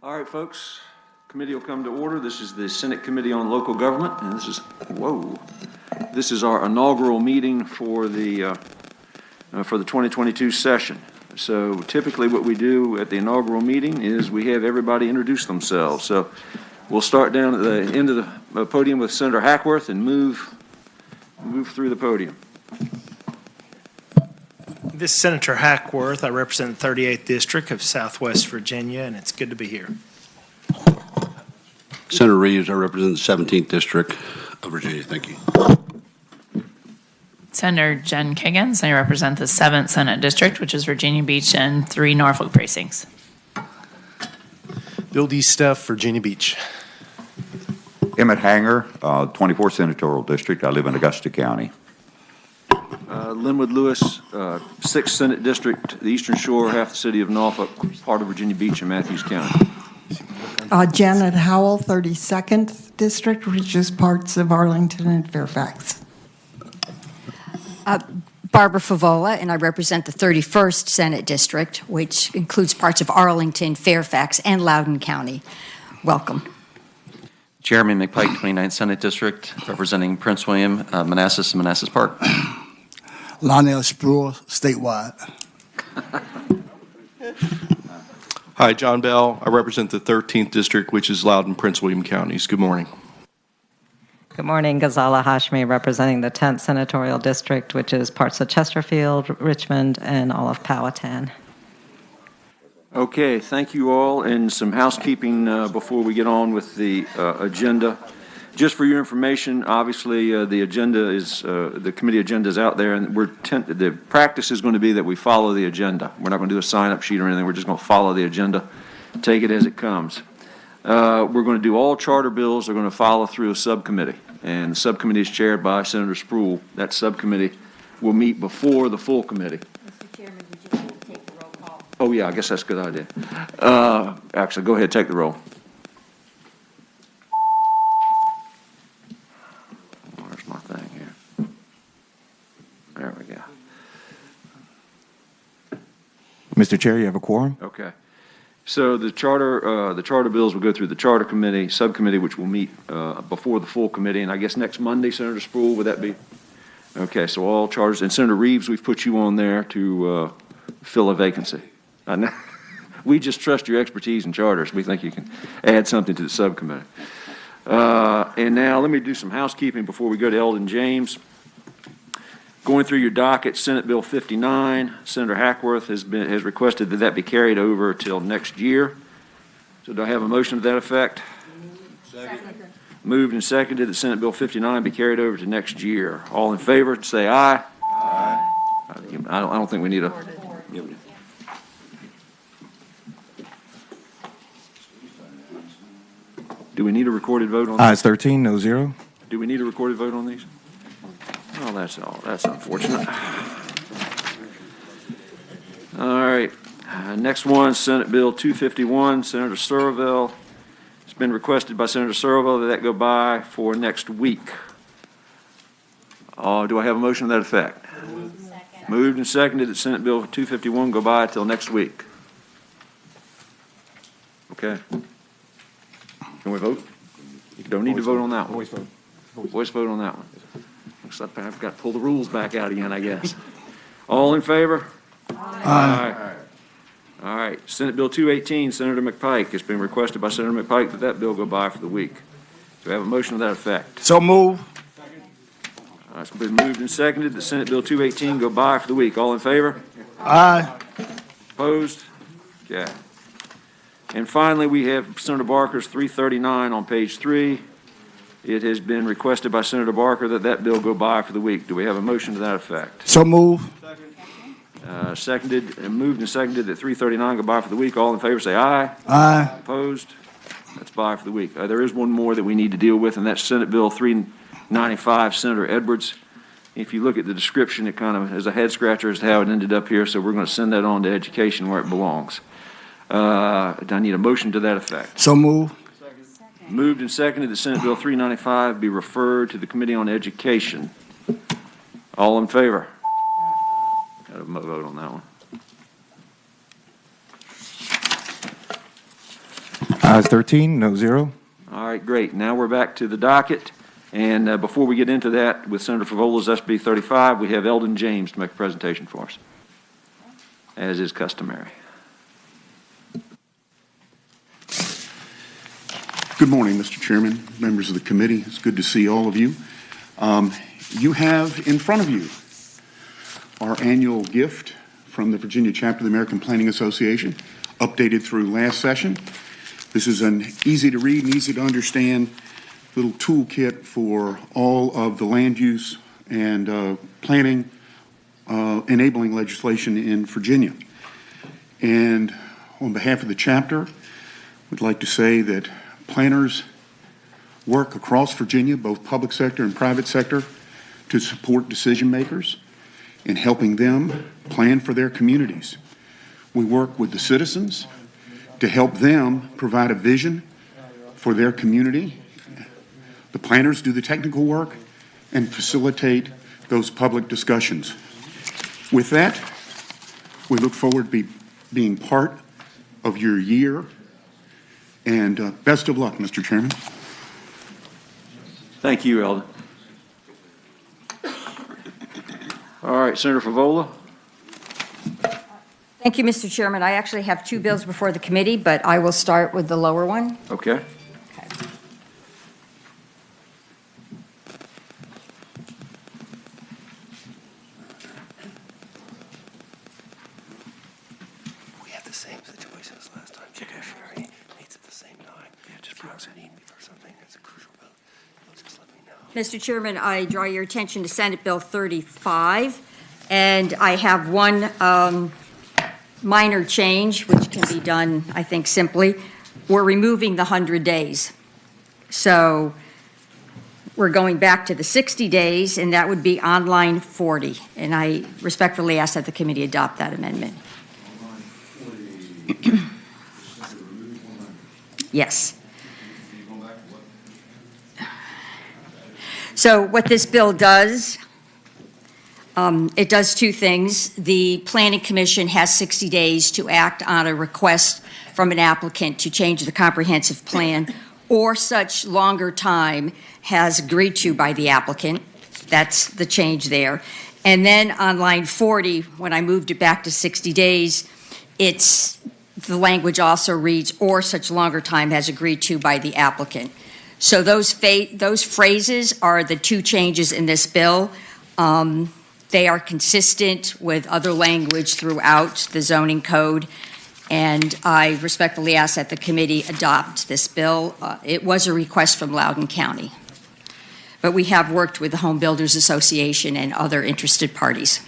All right, folks, committee will come to order. This is the Senate Committee on Local Government, and this is our inaugural meeting for the 2022 session. So typically what we do at the inaugural meeting is we have everybody introduce themselves. So we'll start down at the end of the podium with Senator Hackworth and move through the podium. This is Senator Hackworth. I represent the 38th District of Southwest Virginia, and it's good to be here. Senator Reeves, I represent the 17th District of Virginia. Thank you. Senator Jen Kiggins. I represent the 7th Senate District, which is Virginia Beach and 3 Norfolk precincts. Bill D. Stuff, Virginia Beach. Emmett Hanger, 24th Senatorial District. I live in Augusta County. Linwood Lewis, 6th Senate District, the Eastern Shore, half the city of Norfolk, part of Virginia Beach and Matthews County. Janet Howell, 32nd District, which is parts of Arlington and Fairfax. Barbara Favola, and I represent the 31st Senate District, which includes parts of Arlington, Fairfax, and Loudoun County. Welcome. Jeremy McPike, 29th Senate District, representing Prince William, Manassas, and Manassas Park. Lionel Spruill, statewide. Hi, John Bell. I represent the 13th District, which is Loudoun, Prince William counties. Good morning. Good morning. Ghazala Hashmi, representing the 10th Senatorial District, which is parts of Chesterfield, Richmond, and all of Powhatan. Okay, thank you all, and some housekeeping before we get on with the agenda. Just for your information, obviously the agenda is the committee agenda is out there, and the practice is going to be that we follow the agenda. We're not going to do a sign-up sheet or anything. We're just going to follow the agenda, take it as it comes. We're going to do all charter bills. They're going to follow through a subcommittee, and the subcommittee is chaired by Senator Spruill. That subcommittee will meet before the full committee. Mr. Chairman, would you like to take the roll call? Oh yeah, I guess that's a good idea. Actually, go ahead, take the roll. Where's my thing here? There we go. Mr. Chair, you have a quorum? Okay. So the charter bills will go through the charter committee, subcommittee, which will meet before the full committee, and I guess next Monday, Senator Spruill, would that be? Okay, so all charters, and Senator Reeves, we've put you on there to fill a vacancy. I know. We just trust your expertise in charters. We think you can add something to the subcommittee. And now let me do some housekeeping before we go to Eldon James. Going through your docket, Senate Bill 59, Senator Hackworth has requested that be carried over till next year. So do I have a motion to that effect? Second. Moved and seconded that Senate Bill 59 be carried over to next year. All in favor, say aye. Aye. I don't think we need a... Do we need a recorded vote on Ayes 13, no 0. Do we need a recorded vote on these? Oh, that's all. That's unfortunate. All right. Next one, Senate Bill 251, Senator Surville. It's been requested by Senator Surville that go by for next week. Do I have a motion to that effect? Moved and seconded that Senate Bill 251 go by till next week. Okay. Can we vote? You don't need to vote on that one. Voice vote. Voice vote on that one. Looks like I've got to pull the rules back out again, I guess. All in favor? Aye. All right. Senate Bill 218, Senator McPike. It's been requested by Senator McPike that bill go by for the week. Do we have a motion to that effect? So move. It's been moved and seconded that Senate Bill 218 go by for the week. All in favor? Aye. Opposed? Okay. And finally, we have Senator Barker's 339 on page 3. It has been requested by Senator Barker that bill go by for the week. Do we have a motion to that effect? So move. Seconded and moved and seconded that 339 go by for the week. All in favor say aye. Aye. Opposed? That's by for the week. There is one more that we need to deal with, and that's Senate Bill 395, Senator Edwards. If you look at the description, it kind of is a head scratcher as to how it ended up here, so we're going to send that on to education where it belongs. I need a motion to that effect. So move. Moved and seconded that Senate Bill 395 be referred to the Committee on Education. All in favor? Got a vote on that one. Ayes 13, no zero. All right, great. Now we're back to the docket. And before we get into that, with Senator Favola's SB 35, we have Eldon James to make a presentation for us, as is customary. Good morning, Mr. Chairman, members of the committee. It's good to see all of you. You have in front of you our annual gift from the Virginia chapter of the American Planning Association, updated through last session. This is an easy to read and easy to understand little toolkit for all of the land use and planning enabling legislation in Virginia. And on behalf of the chapter, we'd like to say that planners work across Virginia, both public sector and private sector, to support decision makers in helping them plan for their communities. We work with the citizens to help them provide a vision for their community. The planners do the technical work and facilitate those public discussions. With that, we look forward to being part of your year. And best of luck, Mr. Chairman. Thank you, Eldon. All right, Senator Favola. Thank you, Mr. Chairman. I actually have two bills before the committee, but I will start with the lower one. Okay. We had the same situations last time. Judiciary meets at the same time. Just need me for something that's a crucial vote. You'll just let me know. Mr. Chairman, I draw your attention to Senate Bill 35, and I have one minor change, which can be done, I think, simply. We're removing the 100 days. So we're going back to the 60 days, and that would be on line 40. And I respectfully ask that the committee adopt that amendment. Yes. So what this bill does, it does two things. The Planning Commission has 60 days to act on a request from an applicant to change the comprehensive plan, or such longer time has agreed to by the applicant. That's the change there. And then on line 40, when I moved it back to 60 days, the language also reads, or such longer time has agreed to by the applicant. So those phrases are the two changes in this bill. They are consistent with other language throughout the zoning code, and I respectfully ask that the committee adopt this bill. It was a request from Loudoun County, but we have worked with the Home Builders Association and other interested parties.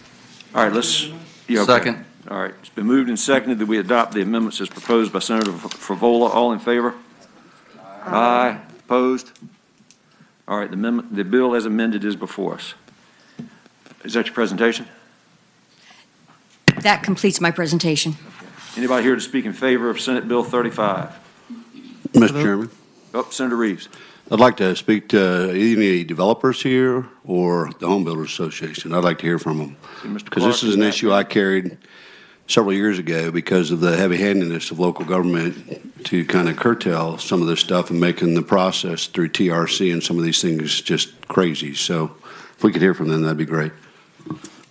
All right, let's. Yeah, okay. Second. All right, it's been moved and seconded that we adopt the amendments as proposed by Senator Favola. All in favor? Aye. Opposed? All right, the bill as amended is before us. Is that your presentation? That completes my presentation. Anybody here to speak in favor of Senate Bill 35? Mr. Chairman, Oh, Senator Reeves. I'd like to speak to any developers here or the Home Builders Association. I'd like to hear from them. Because this is an issue I carried several years ago because of the heavy-handedness of local government to kind of curtail some of this stuff and making the process through TRC and some of these things just crazy. So if we could hear from them, that'd be great.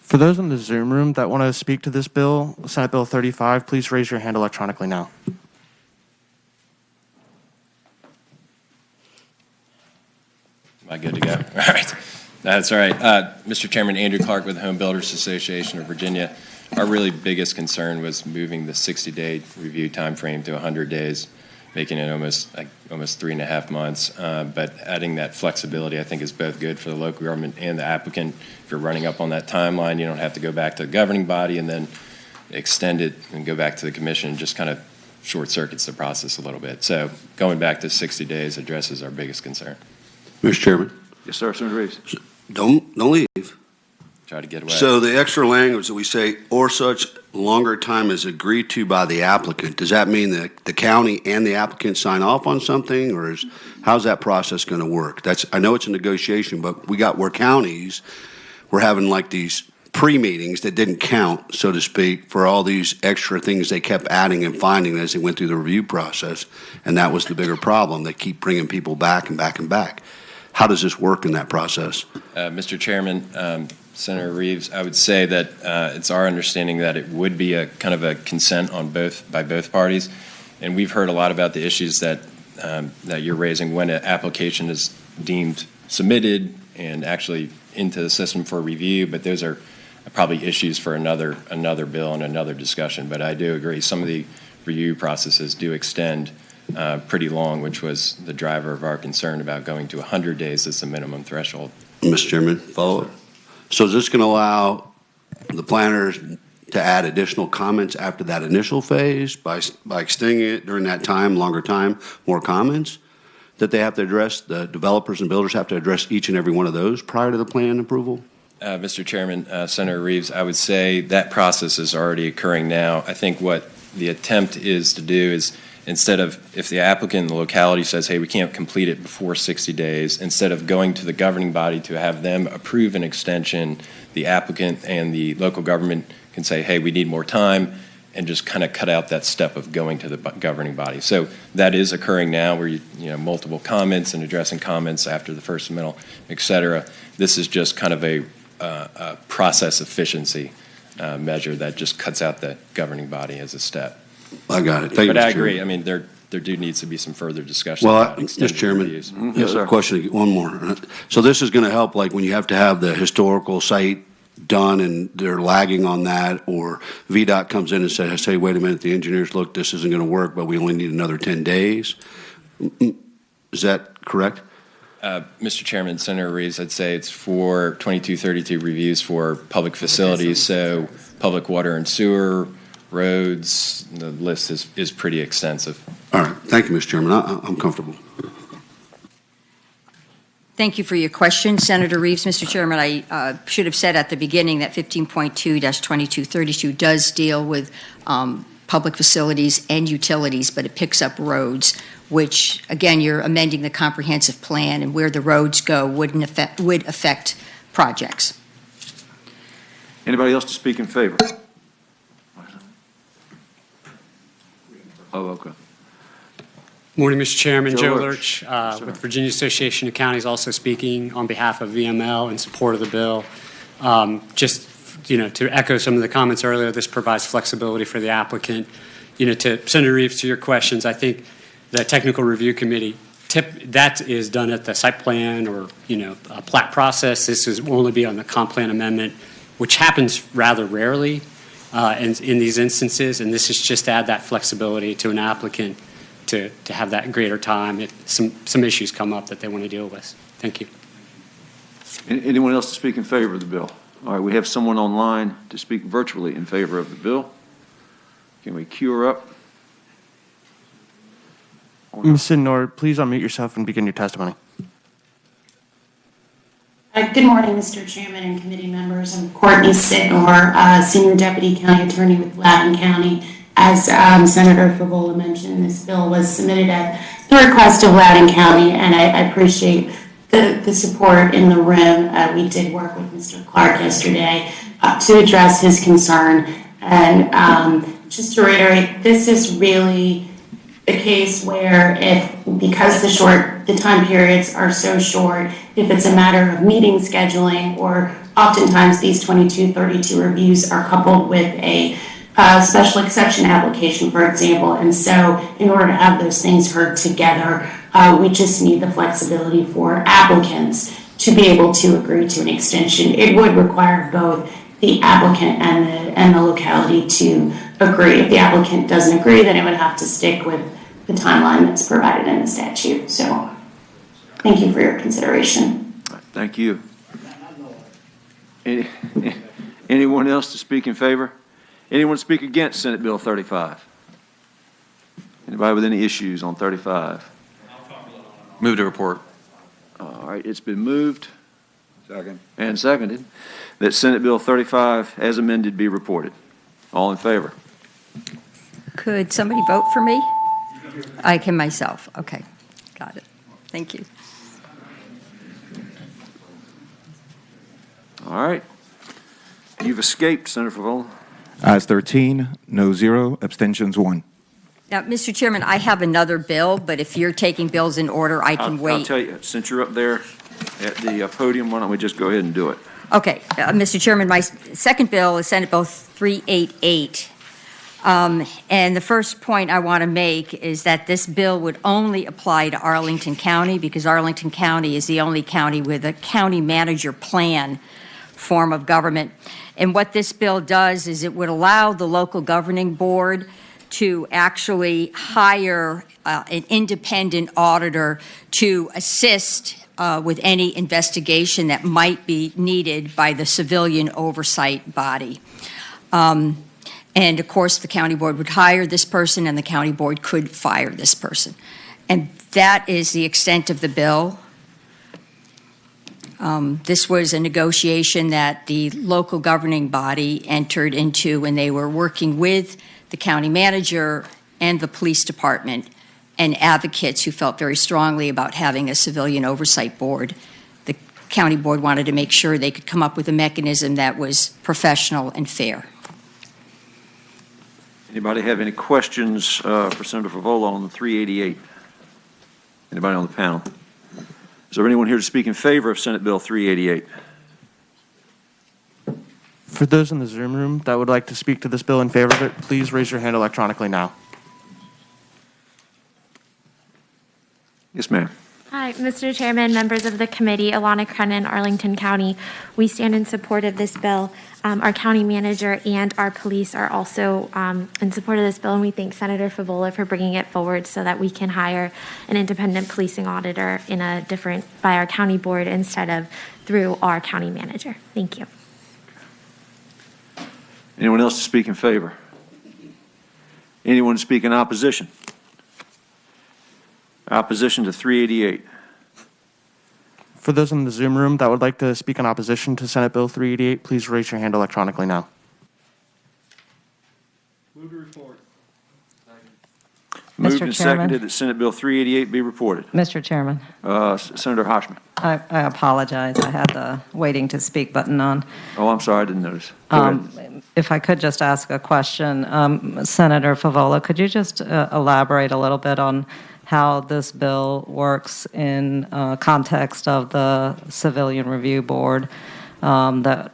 For those in the Zoom room that want to speak to this bill, Senate Bill 35, please raise your hand electronically now. Am I good to go? All right. That's all right. Mr. Chairman, Andrew Clark with the Home Builders Association of Virginia. Our really biggest concern was moving the 60-day review time frame to 100 days, making it almost 3.5 months. But adding that flexibility, I think, is both good for the local government and the applicant. If you're running up on that timeline, you don't have to go back to the governing body and then extend it and go back to the commission. Just kind of short circuits the process a little bit. So going back to 60 days addresses our biggest concern. Mr. Chairman. Yes, sir, Senator Reeves. Don't leave. Try to get away. So the extra language that we say, or such longer time is agreed to by the applicant, does that mean that the county and the applicant sign off on something, or how's that process going to work? I know it's a negotiation, but we're counties, we're having like these pre-meetings that didn't count, so to speak, for all these extra things they kept adding and finding as they went through the review process. And that was the bigger problem. They keep bringing people back and back and back. How does this work in that process? Mr. Chairman, Senator Reeves, I would say that it's our understanding that it would be a kind of a consent by both parties. And we've heard a lot about the issues that you're raising when an application is deemed submitted and actually into the system for review, but those are probably issues for another bill and another discussion. But I do agree, some of the review processes do extend pretty long, which was the driver of our concern about going to 100 days as the minimum threshold. Mr. Chairman, follow up. So is this going to allow the planners to add additional comments after that initial phase by extending it during that time, longer time, more comments that they have to address? The developers and builders have to address each and every one of those prior to the plan approval? Mr. Chairman, Senator Reeves, I would say that process is already occurring now. I think what the attempt is to do is, instead of, if the applicant in the locality says, hey, we can't complete it before 60 days, instead of going to the governing body to have them approve an extension, the applicant and the local government can say, hey, we need more time, and just kind of cut out that step of going to the governing body. So that is occurring now, where you know, multiple comments and addressing comments after the first submittal, et cetera. This is just kind of a process efficiency measure that just cuts out the governing body as a step. I got it. Thank you, But I Mr. agree. Chairman. I mean, there do needs to be some further discussion Well, about extended Mr. Chairman, reviews. yes, sir. Question, one more. So this is going to help, like when you have to have the historical site done and they're lagging on that, or VDOT comes in and says, hey, wait a minute, the engineers, look, this isn't going to work, but we only need another 10 days. Is that correct? Mr. Chairman, Senator Reeves, I'd say it's for 2232 reviews for public facilities, so public water and sewer, roads, the list is pretty extensive. All right. Thank you, Mr. Chairman. I'm comfortable. Thank you for your question, Senator Reeves. Mr. Chairman, I should have said at the beginning that 15.2-2232 does deal with public facilities and utilities, but it picks up roads, which, again, you're amending the comprehensive plan, and where the roads go would affect projects. Anybody else to speak in favor? Oh, okay. Morning, Mr. Chairman. Joe Joe Lurch. Lurch with Virginia Association of Counties, also speaking on behalf of VML in support of the bill. Just, to echo some of the comments earlier, this provides flexibility for the applicant. To Senator Reeves, to your questions, I think the technical review committee, that is done at the site plan or, a plat process. This will only be on the comp plan amendment, which happens rather rarely in these instances, and this is just to add that flexibility to an applicant to have that greater time if some issues come up that they want to deal with. Thank you. Anyone else to speak in favor of the bill? All right, we have someone online to speak virtually in favor of the bill. Can we queue her up? Ms. Sidnor, please unmute yourself and begin your testimony. Good morning, Mr. Chairman and committee members. I'm Courtney Sidnor, Senior Deputy County Attorney with Loudoun County. As Senator Favola mentioned, this bill was submitted at the request of Loudoun County, and I appreciate the support in the room. We did work with Mr. Clark yesterday to address his concern. And just to reiterate, this is really a case where because the time periods are so short, if it's a matter of meeting scheduling, or oftentimes these 2232 reviews are coupled with a special exception application, for example. And so in order to have those things heard together, we just need the flexibility for applicants to be able to agree to an extension. It would require both the applicant and the locality to agree. If the applicant doesn't agree, then it would have to stick with the timeline that's provided in the statute. So thank you for your consideration. Thank you. Anyone else to speak in favor? Anyone speak against Senate Bill 35? Anybody with any issues on 35? Move to report. All right, it's been moved Second. and seconded that Senate Bill 35 as amended be reported. All in favor? Could somebody vote for me? I can myself. Okay, got it. Thank you. All right. You've escaped, Senator Favola. Ayes 13, no 0, abstentions 1. Now, Mr. Chairman, I have another bill, but if you're taking bills in order, I can I'll wait. tell you, since you're up there at the podium, why don't we just go ahead and do it? Okay, Mr. Chairman, my second bill is Senate Bill 388. And the first point I want to make is that this bill would only apply to Arlington County because Arlington County is the only county with a county manager plan form of government. And what this bill does is it would allow the local governing board to actually hire an independent auditor to assist with any investigation that might be needed by the civilian oversight body. And of course, the county board would hire this person and the county board could fire this person. And that is the extent of the bill. This was a negotiation that the local governing body entered into when they were working with the county manager and the police department and advocates who felt very strongly about having a civilian oversight board. The county board wanted to make sure they could come up with a mechanism that was professional and fair. Anybody have any questions for Senator Favola on the 388? Anybody on the panel? Is there anyone here to speak in favor of Senate Bill 388? For those in the Zoom room that would like to speak to this bill in favor of it, please raise your hand electronically now. Yes, ma'am. Hi, Mr. Chairman, members of the committee, Alana Crennan, Arlington County. We stand in support of this bill. Our county manager and our police are also in support of this bill, and we thank Senator Favola for bringing it forward so that we can hire an independent policing auditor by our county board instead of through our county manager. Thank you. Anyone else to speak in favor? Anyone to speak in opposition? Opposition to 388. For those in the Zoom room that would like to speak in opposition to Senate Bill 388, please raise your hand electronically now. Move to report. Moved Mr. and Chairman. seconded that Senate Bill 388 be reported. Mr. Chairman, Senator Hoshman. I apologize. I had the waiting to speak button on. Oh, I'm sorry, I didn't notice. Go ahead. If I could just ask a question, Senator Favola, could you just elaborate a little bit on how this bill works in context of the Civilian Review Board the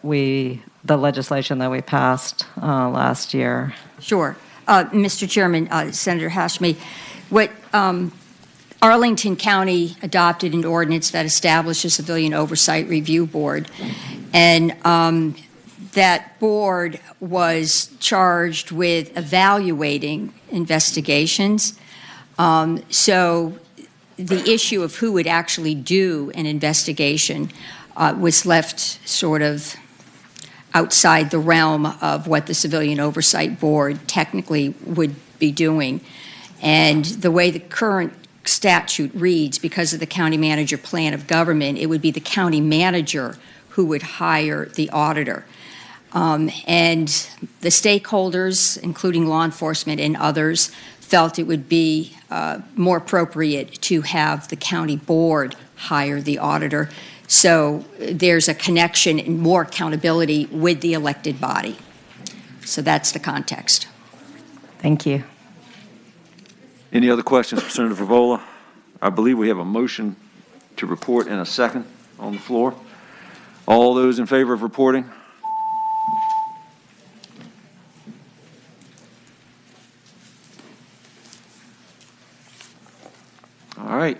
legislation that we passed last year? Sure. Mr. Chairman, Senator Hashmi, what Arlington County adopted an ordinance that established a Civilian Oversight Review Board, and that board was charged with evaluating investigations. So the issue of who would actually do an investigation was left sort of outside the realm of what the Civilian Oversight Board technically would be doing. And the way the current statute reads, because of the county manager plan of government, it would be the county manager who would hire the auditor. And the stakeholders, including law enforcement and others, felt it would be more appropriate to have the county board hire the auditor. So there's a connection and more accountability with the elected body. So that's the context. Thank you. Any other questions for Senator Favola? I believe we have a motion to report in a second on the floor. All those in favor of reporting? All right,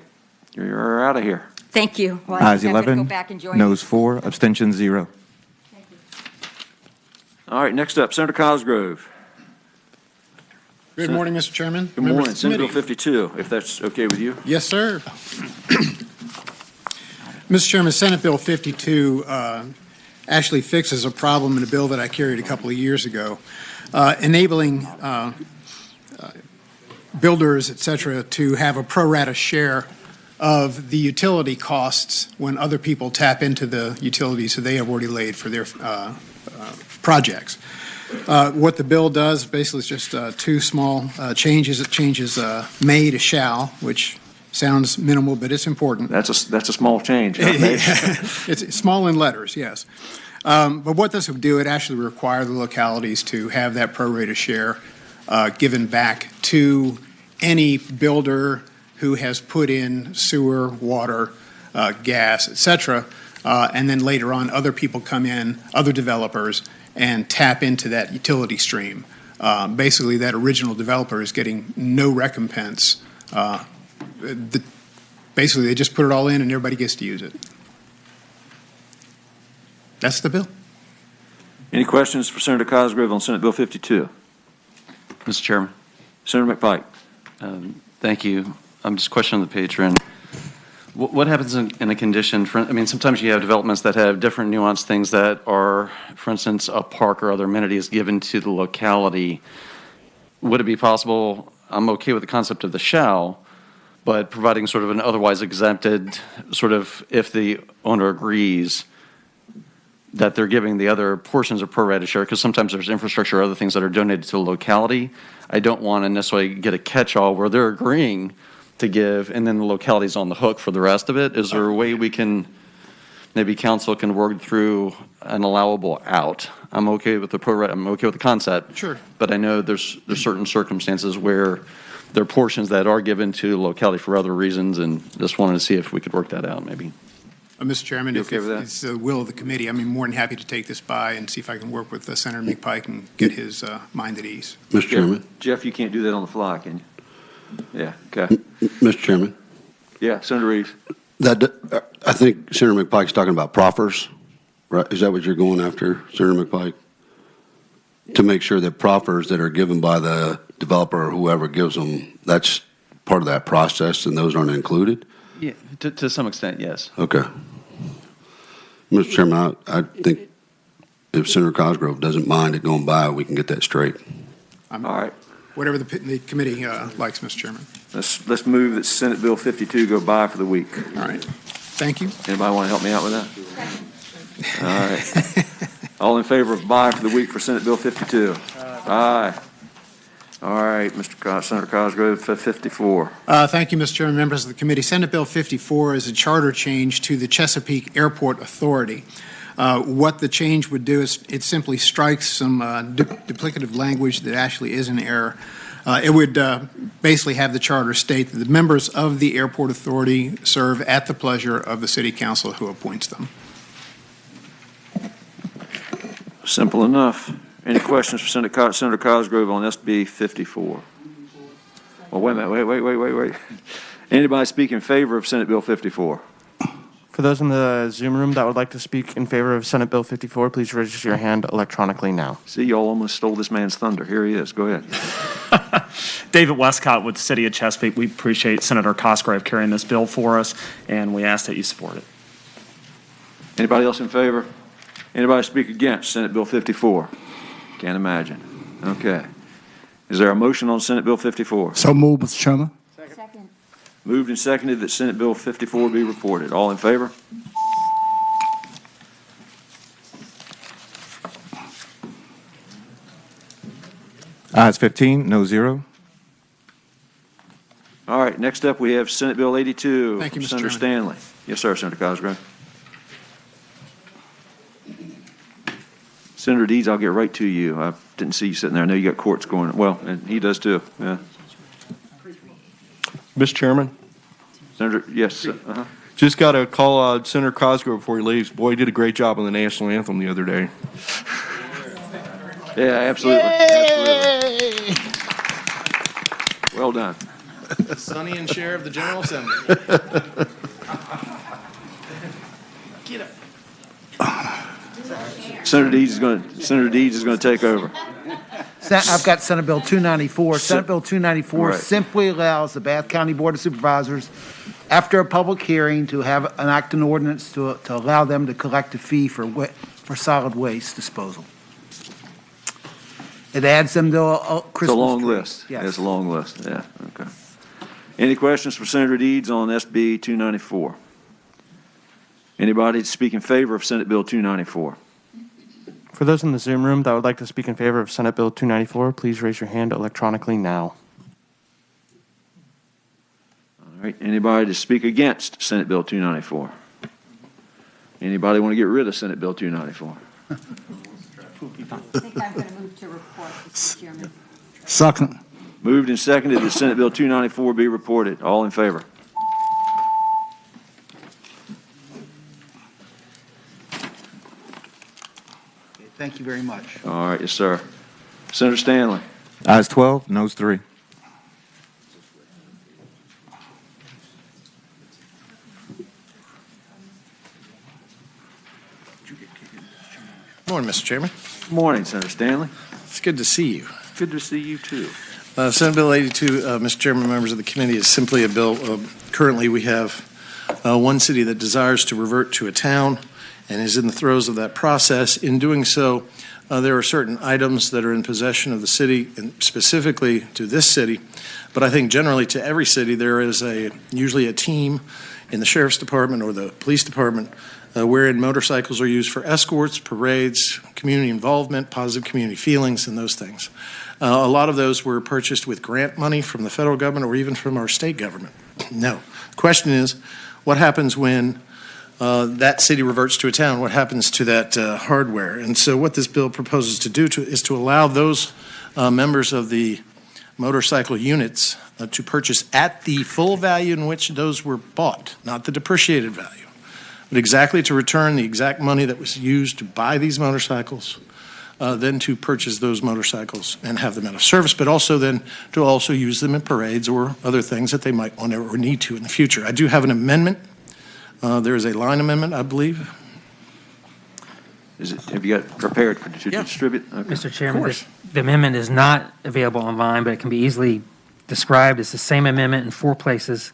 you're out of here. Thank you. Well, Ayes I'm going to 11, go back and join noes 4, abstentions 0. All right, next up, Senator Cosgrove. Good morning, Mr. Chairman. Good morning. Senate Bill 52, if that's okay with you. Yes, sir. Mr. Chairman, Senate Bill 52 actually fixes a problem in a bill that I carried a couple of years ago, enabling builders, et cetera, to have a pro rata share of the utility costs when other people tap into the utilities that they have already laid for their projects. What the bill does basically is just two small changes. It changes may to shall, which sounds minimal, but it's important. That's a small change. It's small in letters, yes. But what this would do, it actually require the localities to have that pro rata share given back to any builder who has put in sewer, water, gas, et cetera, and then later on, other people come in, other developers, and tap into that utility stream. Basically, that original developer is getting no recompense. Basically, they just put it all in and everybody gets to use it. That's the bill. Any questions for Senator Cosgrove on Senate Bill 52? Mr. Chairman. Senator McPike. Thank you. I'm just questioning the patron. What happens in a condition, sometimes you have developments that have different nuanced things that are, for instance, a park or other amenities given to the locality. Would it be possible, I'm okay with the concept of the shall, but providing sort of an otherwise exempted, sort of if the owner agrees, that they're giving the other portions of pro rata share, because sometimes there's infrastructure or other things that are donated to the locality. I don't want to necessarily get a catch-all where they're agreeing to give, and then the locality's on the hook for the rest of it. Is there a way we can, maybe council can work through an allowable out? I'm okay with the pro rata, I'm okay with the concept. Sure. But I know there's certain circumstances where there are portions that are given to the locality for other reasons, and just wanted to see if we could work that out, maybe. Mr. Chairman, if with that? it's the will of the committee, I'm more than happy to take this by and see if I can work with Senator McPike and get his mind at ease. Mr. Chairman. Jeff, you can't do that on the fly, can you? Yeah, okay. Mr. Chairman. Yeah, Senator Reeves. I think Senator McPike's talking about proffers, right? Is that what you're going after, Senator McPike? To make sure that proffers that are given by the developer or whoever gives them, that's part of that process and those aren't included? Yeah, to some extent, yes. Okay. Mr. Chairman, I think if Senator Cosgrove doesn't mind it going by, we can get that straight. All right. Whatever the committee likes, Mr. Chairman. Let's move that Senate Bill 52 go by for the week. All right. Thank you. Anybody want to help me out with that? All right. All in favor of by for the week for Senate Bill 52? Aye. All right, Senator Cosgrove, 54. Thank you, Mr. Chairman, members of the committee. Senate Bill 54 is a charter change to the Chesapeake Airport Authority. What the change would do is it simply strikes some duplicative language that actually is an error. It would basically have the charter state that the members of the Airport Authority serve at the pleasure of the City Council who appoints them. Simple enough. Any questions for Senator Cosgrove on SB 54? Well, wait a minute. Wait. Anybody speak in favor of Senate Bill 54? For those in the Zoom room that would like to speak in favor of Senate Bill 54, please register your hand electronically now. See, y'all almost stole this man's thunder. Here he is. Go ahead. David Westcott with the City of Chesapeake. We appreciate Senator Cosgrove carrying this bill for us, and we ask that you support it. Anybody else in favor? Anybody speak against Senate Bill 54? Can't imagine. Okay. Is there a motion on Senate Bill 54? So moved, Mr. Chairman. Second. Moved and seconded that Senate Bill 54 be reported. All in favor? Ayes 15, no 0. All right, next up we have Senate Bill 82. Thank you, Mr. Senator Chairman. Stanley. Yes, sir, Senator Cosgrove. Senator Deeds, I'll get right to you. I didn't see you sitting there. I know you got courts going. Well, and he does too. Yeah. Mr. Chairman, Senator, yes. just got to call Senator Cosgrove before he leaves. Boy, he did a great job on the national anthem the other day. Yeah, absolutely. Absolutely. Well done. Sonny and Chair of the General Assembly. Get up. Senator Deeds is going to take over. I've got Senate Bill 294. Senate Bill 294 Right. simply allows the Bath County Board of Supervisors, after a public hearing, to enact an ordinance to allow them to collect a fee for solid waste disposal. It adds them to a Christmas It's a long tree. list. Yes. It's a long list. Yeah. Okay. Any questions for Senator Deeds on SB 294? Anybody to speak in favor of Senate Bill 294? For those in the Zoom room that would like to speak in favor of Senate Bill 294, please raise your hand electronically now. All right. Anybody to speak against Senate Bill 294? Anybody want to get rid of Senate Bill 294? I think I'm going to move to report, Mr. Chairman. Second. Moved and seconded that Senate Bill 294 be reported. All in favor? Thank you very much. All right, yes, sir. Senator Stanley. Ayes 12, noes 3. Morning, Mr. Chairman. Morning, Senator Stanley. It's good to see you. Good to see you, too. Senate Bill 82, Mr. Chairman, members of the committee, is simply a bill. Currently, we have one city that desires to revert to a town and is in the throes of that process. In doing so, there are certain items that are in possession of the city, and specifically to this city, but I think generally to every city, there is usually a team in the sheriff's department or the police department wherein motorcycles are used for escorts, parades, community involvement, positive community feelings, and those things. A lot of those were purchased with grant money from the federal government or even from our state government. No. The question is, what happens when that city reverts to a town? What happens to that hardware? And so what this bill proposes to do is to allow those members of the motorcycle units to purchase at the full value in which those were bought, not the depreciated value, but exactly to return the exact money that was used to buy these motorcycles, then to purchase those motorcycles and have them out of service, but also then to also use them in parades or other things that they might want to or need to in the future. I do have an amendment. There is a line amendment, I believe. Have you got prepared to distribute? Okay. Mr. Chairman, the amendment is not available online, but it can be easily described. It's the same amendment in 4 places.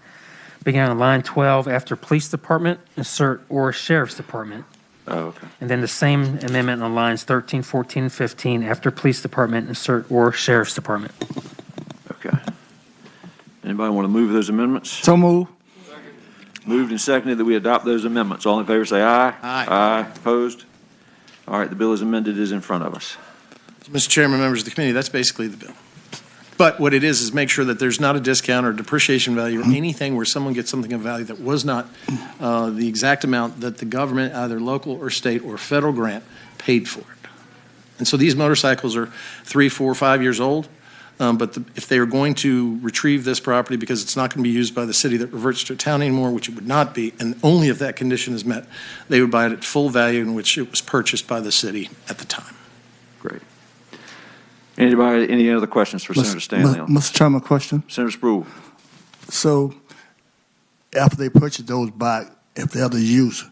Beginning on line 12, after police department, insert or sheriff's department. Oh, okay. And then the same amendment on lines 13, 14, and 15, after police department, insert or sheriff's department. Okay. Anybody want to move those amendments? So move. Moved and seconded that we adopt those amendments. All in favor say aye. Aye. Aye. Opposed? All right, the bill as amended is in front of us. Mr. Chairman, members of the committee, that's basically the bill. But what it is make sure that there's not a discount or depreciation value or anything where someone gets something of value that was not the exact amount that the government, either local or state or federal grant, paid for it. And so these motorcycles are 3, 4, 5 years old. But if they are going to retrieve this property because it's not going to be used by the city that reverts to a town anymore, which it would not be, and only if that condition is met, they would buy it at full value in which it was purchased by the city at the time. Great. Anybody, any other questions for Senator Stanley? Mr. Chairman, question. Senator Spruill. So after they purchase those back, if they're to use,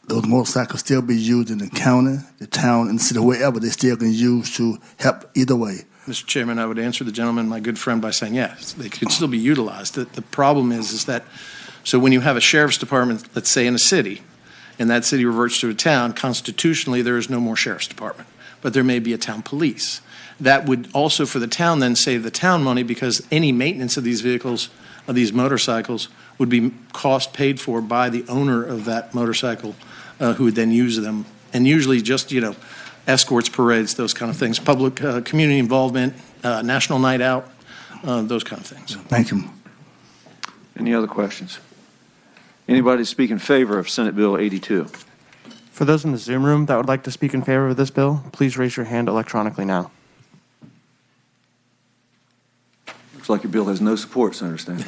those motorcycles still be used in the county, the town, and the city, wherever they still can use to help either way. Mr. Chairman, I would answer the gentleman, my good friend, by saying yes, they can still be utilized. The problem is that, so when you have a sheriff's department, let's say in a city, and that city reverts to a town, constitutionally there is no more sheriff's department, but there may be a town police. That would also, for the town, then save the town money because any maintenance of these vehicles, of these motorcycles, would be cost paid for by the owner of that motorcycle who would then use them. And usually just, escorts, parades, those kind of things, public community involvement, national night out, those kind of things. Thank you. Any other questions? Anybody speak in favor of Senate Bill 82? For those in the Zoom room that would like to speak in favor of this bill, please raise your hand electronically now. Looks like your bill has no support, Senator Stanley.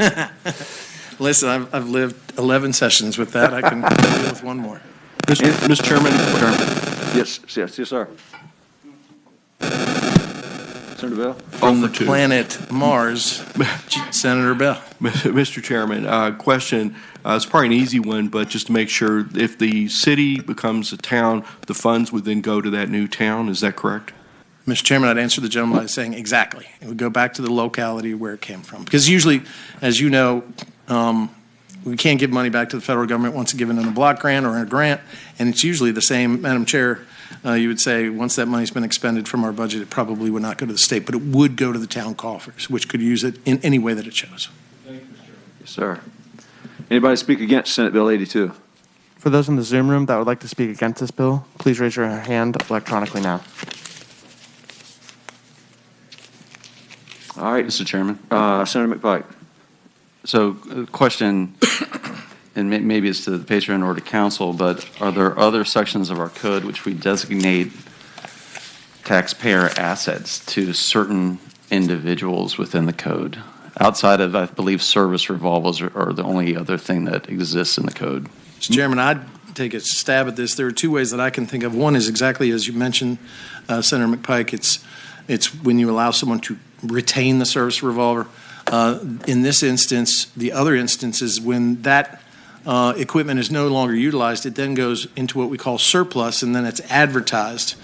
Listen, I've lived 11 sessions with that. I can deal with one more. Mr. Chairman. Yes, sir. Senator Bell? From the planet Mars, Senator Bell. Mr. Chairman, question. It's probably an easy one, but just to make sure, if the city becomes a town, the funds would then go to that new town. Is that correct? Mr. Chairman, I'd answer the gentleman by saying exactly. It would go back to the locality where it came from. Because usually, as you know, we can't give money back to the federal government once it's given in a block grant or in a grant, and it's usually the same, Madam Chair, you would say once that money's been expended from our budget, it probably would not go to the state, but it would go to the town coffers, which could use it in any way that it chose. Thank you, Mr. Chairman. Yes, sir. Anybody speak against Senate Bill 82? For those in the Zoom room that would like to speak against this bill, please raise your hand electronically now. All right. Mr. Chairman. Senator McPike. So, question, and maybe it's to the patron or to council, but are there other sections of our code which we designate taxpayer assets to certain individuals within the code? Outside of, I believe, service revolvers are the only other thing that exists in the code. Mr. Chairman, I'd take a stab at this. There are two ways that I can think of. One is exactly as you mentioned, Senator McPike. It's when you allow someone to retain the service revolver. In this instance, the other instance is when that equipment is no longer utilized, it then goes into what we call surplus, and then it's advertised.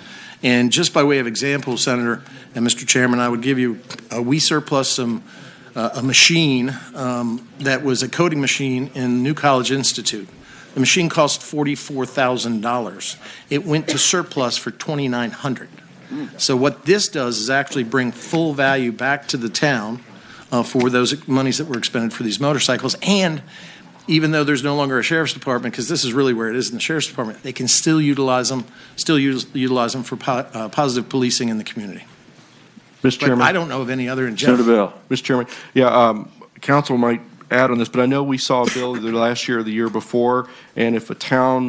And just by way of example, Senator and Mr. Chairman, I would give you, we surplus a machine that was a coding machine in New College Institute. The machine cost $44,000. It went to surplus for $2,900. So what this does is actually bring full value back to the town for those monies that were expended for these motorcycles. And even though there's no longer a sheriff's department, because this is really where it is in the sheriff's department, they can still utilize them for positive policing in the community. Mr. Chairman. I don't know of any other in Senator general. Bell. Mr. Chairman, yeah, council might add on this, but I know we saw a bill either last year or the year before, and if a town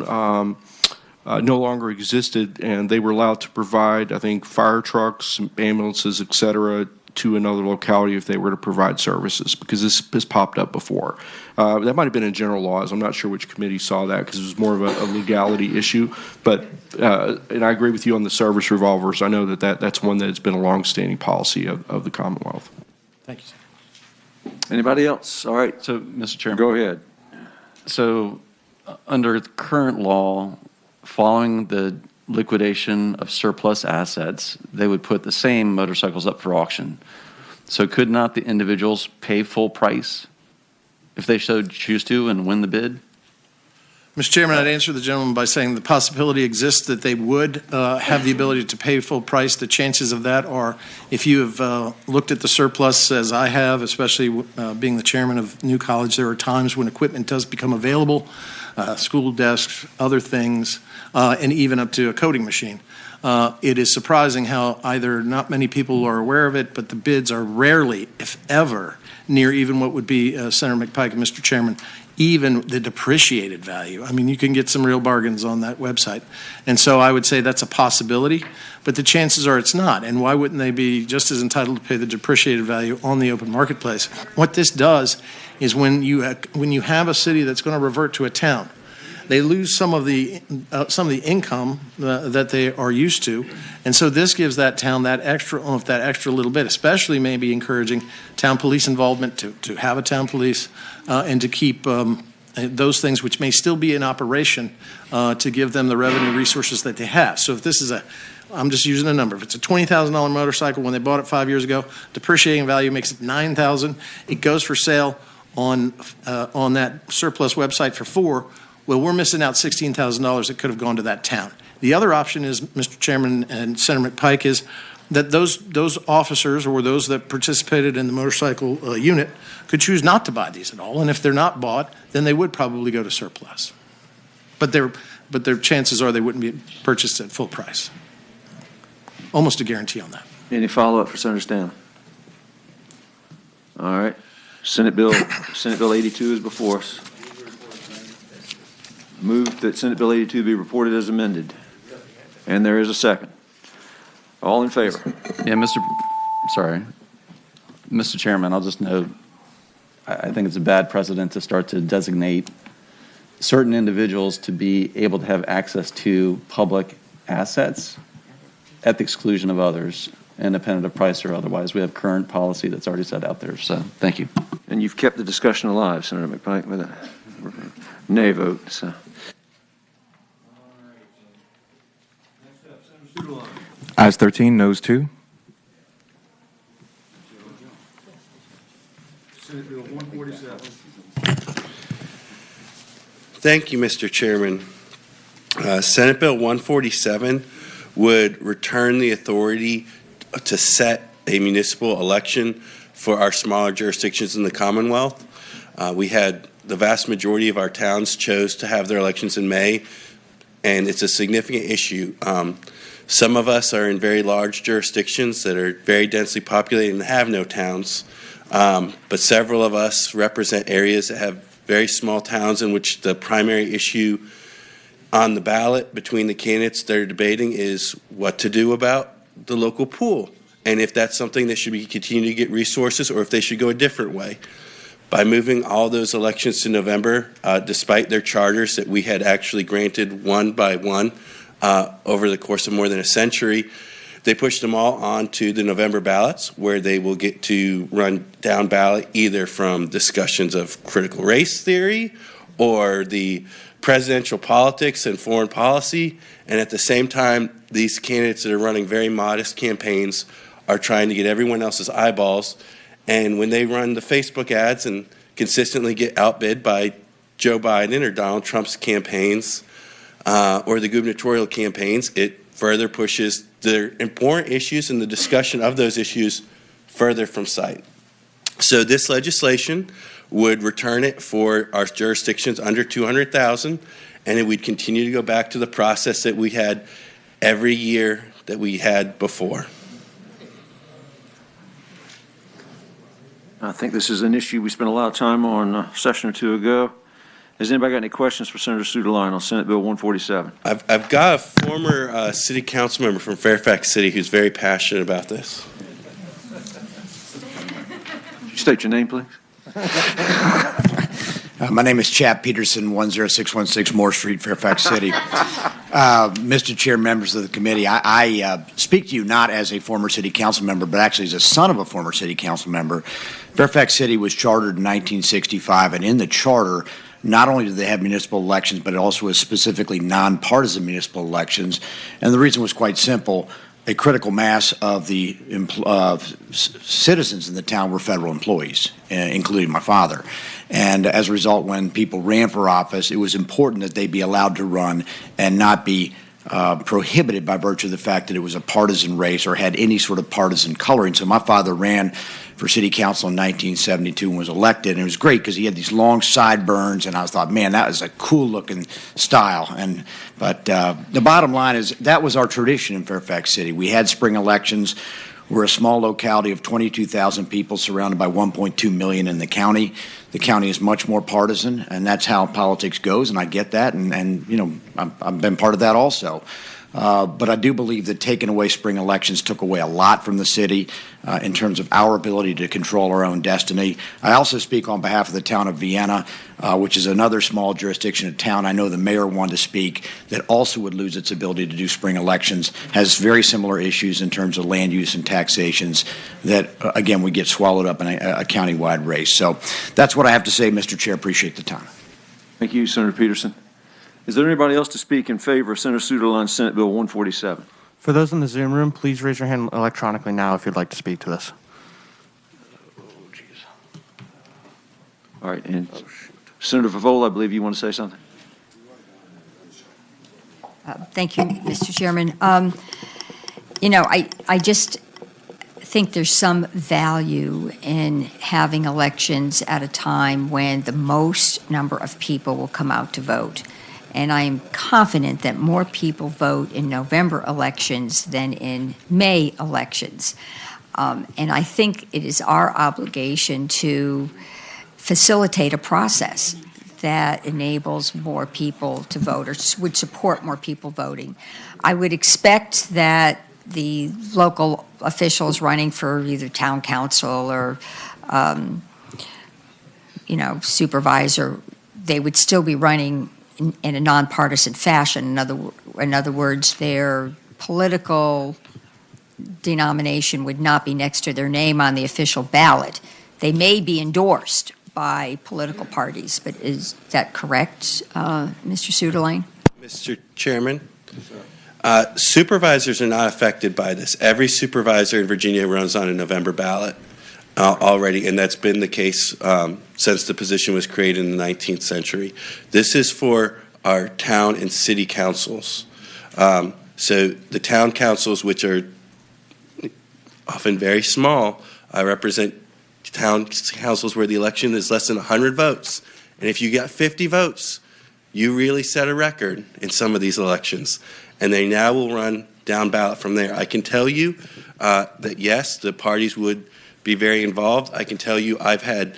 no longer existed and they were allowed to provide, I think, fire trucks, ambulances, et cetera, to another locality if they were to provide services, because this has popped up before. That might have been in general laws. I'm not sure which committee saw that because it was more of a legality issue. But, and I agree with you on the service revolvers. I know that's one that's been a longstanding policy of the Commonwealth. Thank you, sir. Anybody else? All right. So, Mr. Chairman. Go ahead. So, under current law, following the liquidation of surplus assets, they would put the same motorcycles up for auction. So could not the individuals pay full price if they so choose to and win the bid? Mr. Chairman, I'd answer the gentleman by saying the possibility exists that they would have the ability to pay full price. The chances of that are, if you have looked at the surplus as I have, especially being the chairman of New College, there are times when equipment does become available, school desks, other things, and even up to a coding machine. It is surprising how either not many people are aware of it, but the bids are rarely, if ever, near even what would be, Senator McPike and Mr. Chairman, even the depreciated value. I mean, you can get some real bargains on that website. And so I would say that's a possibility, but the chances are it's not. And why wouldn't they be just as entitled to pay the depreciated value on the open marketplace? What this does is when you have a city that's going to revert to a town, they lose some of the income that they are used to, and so this gives that town that extra little bit, especially maybe encouraging town police involvement to have a town police and to keep those things which may still be in operation to give them the revenue resources that they have. So if this is I'm just using a number. If it's a $20,000 motorcycle when they bought it 5 years ago, depreciating value makes it $9,000. It goes for sale on that surplus website for $4,000. Well, we're missing out $16,000 that could have gone to that town. The other option is, Mr. Chairman and Senator McPike, is that those officers or those that participated in the motorcycle unit could choose not to buy these at all. And if they're not bought, then they would probably go to surplus. But their chances are they wouldn't be purchased at full price. Almost a guarantee on that. Any follow-up for Senator Stanley? All right. Senate Bill 82 is before us. Move that Senate Bill 82 be reported as amended. And there is a second. All in favor? Yeah, Mr. Chairman, I'll just note, I think it's a bad precedent to start to designate certain individuals to be able to have access to public assets at the exclusion of others, independent of price or otherwise. We have current policy that's already set out there, so thank you. And you've kept the discussion alive, Senator McPike, with a nay vote. So. Ayes 13, noes 2. Senate Bill 147. Thank you, Mr. Chairman. Senate Bill 147 would return the authority to set a municipal election for our smaller jurisdictions in the Commonwealth. We had the vast majority of our towns chose to have their elections in May, and it's a significant issue. Some of us are in very large jurisdictions that are very densely populated and have no towns, but several of us represent areas that have very small towns in which the primary issue on the ballot between the candidates that are debating is what to do about the local pool, and if that's something that should be continue to get resources or if they should go a different way. By moving all those elections to November, despite their charters that we had actually granted one by one over the course of more than a century, they pushed them all onto the November ballots, where they will get to run down ballot either from discussions of critical race theory or the presidential politics and foreign policy. And at the same time, these candidates that are running very modest campaigns are trying to get everyone else's eyeballs. And when they run the Facebook ads and consistently get outbid by Joe Biden or Donald Trump's campaigns or the gubernatorial campaigns, it further pushes the important issues and the discussion of those issues further from sight. So this legislation would return it for our jurisdictions under 200,000, and it would continue to go back to the process that we had every year that we had before. I think this is an issue we spent a lot of time on a session or two ago. Has anybody got any questions for Senator Suderline on Senate Bill 147? I've got a former city council member from Fairfax City who's very passionate about this. State your name, please. My name is Chap Peterson, 10616 Moore Street, Fairfax City. Mr. Chair, members of the committee, I speak to you not as a former city council member, but actually as a son of a former city council member. Fairfax City was chartered in 1965, and in the charter, not only do they have municipal elections, but it also has specifically nonpartisan municipal elections. And the reason was quite simple. A critical mass of the citizens in the town were federal employees, including my father. And as a result, when people ran for office, it was important that they be allowed to run and not be prohibited by virtue of the fact that it was a partisan race or had any sort of partisan coloring. So my father ran for city council in 1972 and was elected, and it was great because he had these long sideburns, and I thought, man, that was a cool looking style. But the bottom line is that was our tradition in Fairfax City. We had spring elections. We're a small locality of 22,000 people surrounded by 1.2 million in the county. The county is much more partisan, and that's how politics goes, and I get that, and you know, I've been part of that also. But I do believe that taking away spring elections took away a lot from the city in terms of our ability to control our own destiny. I also speak on behalf of the town of Vienna, which is another small jurisdiction of town. I know the mayor wanted to speak that also would lose its ability to do spring elections, has very similar issues in terms of land use and taxations that, again, we get swallowed up in a countywide race. So that's what I have to say, Mr. Chair. Appreciate the time. Thank you, Senator Peterson. Is there anybody else to speak in favor of Senator Suderline's Senate Bill 147? For those in the Zoom room, please raise your hand electronically now if you'd like to speak to this. All right, and Senator Favola, I believe you want to say something? Thank you, Mr. Chairman. You know, I just think there's some value in having elections at a time when the most number of people will come out to vote. And I am confident that more people vote in November elections than in May elections. And I think it is our obligation to facilitate a process that enables more people to vote or would support more people voting. I would expect that the local officials running for either town council or, you know, supervisor, they would still be running in a nonpartisan fashion. In other words, their political denomination would not be next to their name on the official ballot. They may be endorsed by political parties, but is that correct, Mr. Suderline? Mr. Chairman, supervisors are not affected by this. Every supervisor in Virginia runs on a November ballot already, and that's been the case since the position was created in the 19th century. This is for our town and city councils. So the town councils, which are often very small, represent town councils where the election is less than 100 votes. And if you got 50 votes, you really set a record in some of these elections. And they now will run down ballot from there. I can tell you that, yes, the parties would be very involved. I can tell you I've had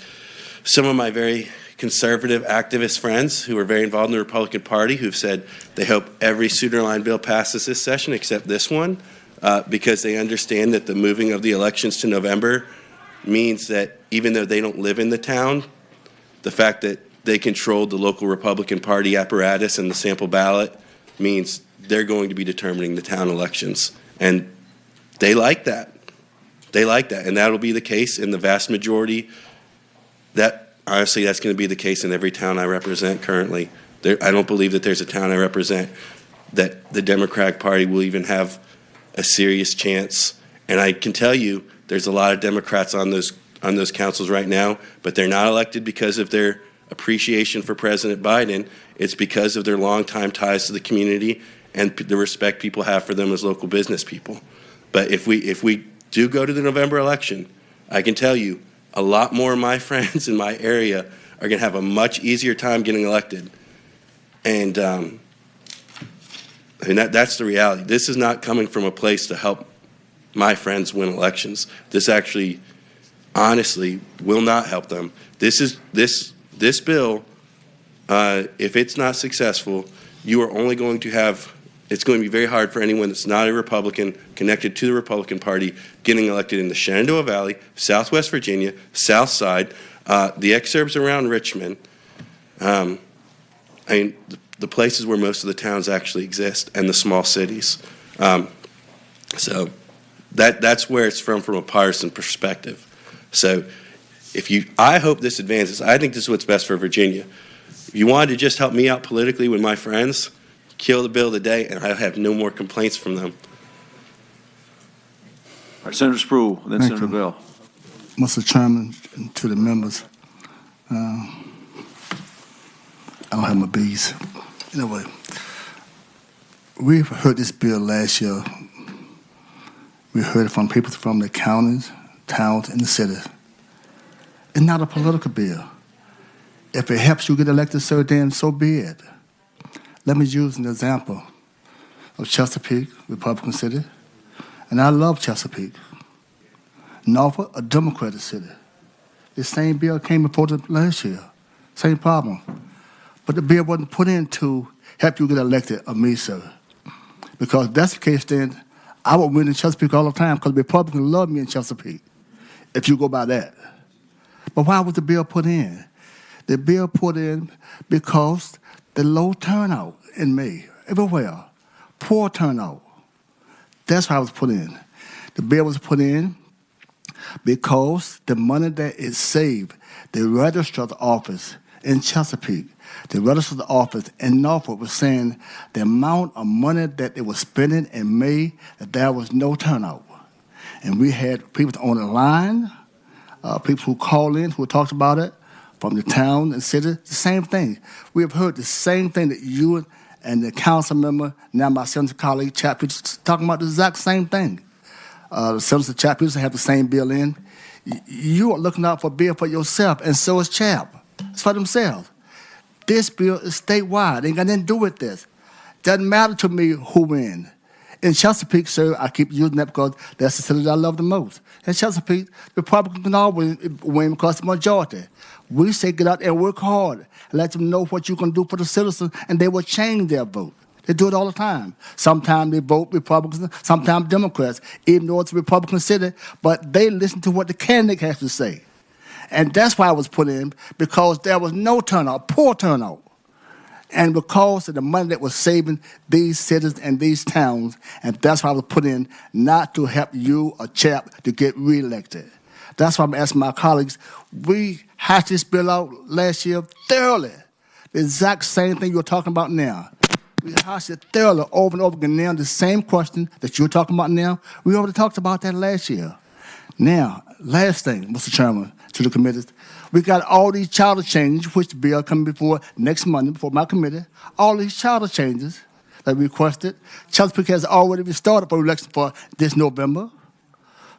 some of my very conservative activist friends who are very involved in the Republican Party who've said they hope every Souter Line bill passes this session except this one, because they understand that the moving of the elections to November means that even though they don't live in the town, the fact that they control the local Republican Party apparatus and the sample ballot means they're going to be determining the town elections. And they like that. They like that. And that'll be the case in the vast majority. Honestly, that's going to be the case in every town I represent currently. I don't believe that there's a town I represent that the Democratic Party will even have a serious chance. And I can tell you there's a lot of Democrats on those councils right now, but they're not elected because of their appreciation for President Biden. It's because of their longtime ties to the community and the respect people have for them as local business people. But if we do go to the November election, I can tell you a lot more of my friends in my area are going to have a much easier time getting elected. And that's the reality. This is not coming from a place to help my friends win elections. This actually, honestly, will not help them. This bill, if it's not successful, you are only going to have, it's going to be very hard for anyone that's not a Republican connected to the Republican Party getting elected in the Shenandoah Valley, Southwest Virginia, South Side, the exurbs around Richmond. I mean, the places where most of the towns actually exist and the small cities. So that's where it's from a partisan perspective. So I hope this advances. I think this is what's best for Virginia. If you wanted to just help me out politically with my friends, kill the bill today, and I have no more complaints from them. All right, Senator Spruill, then Thank Senator you. Bell. Mr. Chairman, and to the members, I don't have my bees. Anyway, we've heard this bill last year. We heard it from people from the counties, towns, and the cities. It's not a political bill. If it helps you get elected, sir, then so be it. Let me use an example of Chesapeake, Republican city, and I love Chesapeake. Norfolk, a Democratic city. The same bill came before the last year. Same problem. But the bill wasn't put in to help you get elected, or me, sir. Because if that's the case, then I would win in Chesapeake all the time because Republicans love me in Chesapeake, if you go by that. But why was the bill put in? The bill put in because the low turnout in May, everywhere, poor turnout. That's why it was put in. The bill was put in because the money that is saved, the registrar's office in Chesapeake, the registrar's office in Norfolk was saying the amount of money that they were spending in May, that there was no turnout. And we had people on the line, people who called in, who talked about it, from the town and city, the same thing. We have heard the same thing that you and the council member, now my senator colleague, Chap, talking about the exact same thing. The senator Chap have the same bill in. You are looking out for a bill for yourself, and so is Chap. It's for themselves. This bill is statewide. Ain't got nothing to do with this. Doesn't matter to me who wins. In Chesapeake, sir, I keep using that because that's the city that I love the most. In Chesapeake, the Republicans can always win because the majority. We say get out there and work hard. Let them know what you can do for the citizens, and they will change their vote. They do it all the time. Sometimes they vote Republicans, sometimes Democrats, even though it's a Republican city, but they listen to what the candidate has to say. And that's why it was put in, because there was no turnout, poor turnout. And because of the money that was saving these cities and these towns, and that's why I was put in, not to help you or Chap to get reelected. That's why I'm asking my colleagues, we hashed this bill out last year thoroughly. The exact same thing you're talking about now. We hashed it thoroughly over and over again now, the same question that you're talking about now. We already talked about that last year. Now, last thing, Mr. Chairman, to the committees, we got all these charter changes, which the bill coming before next Monday, before my committee, all these charter changes that we requested. Chesapeake has already been started for election for this November.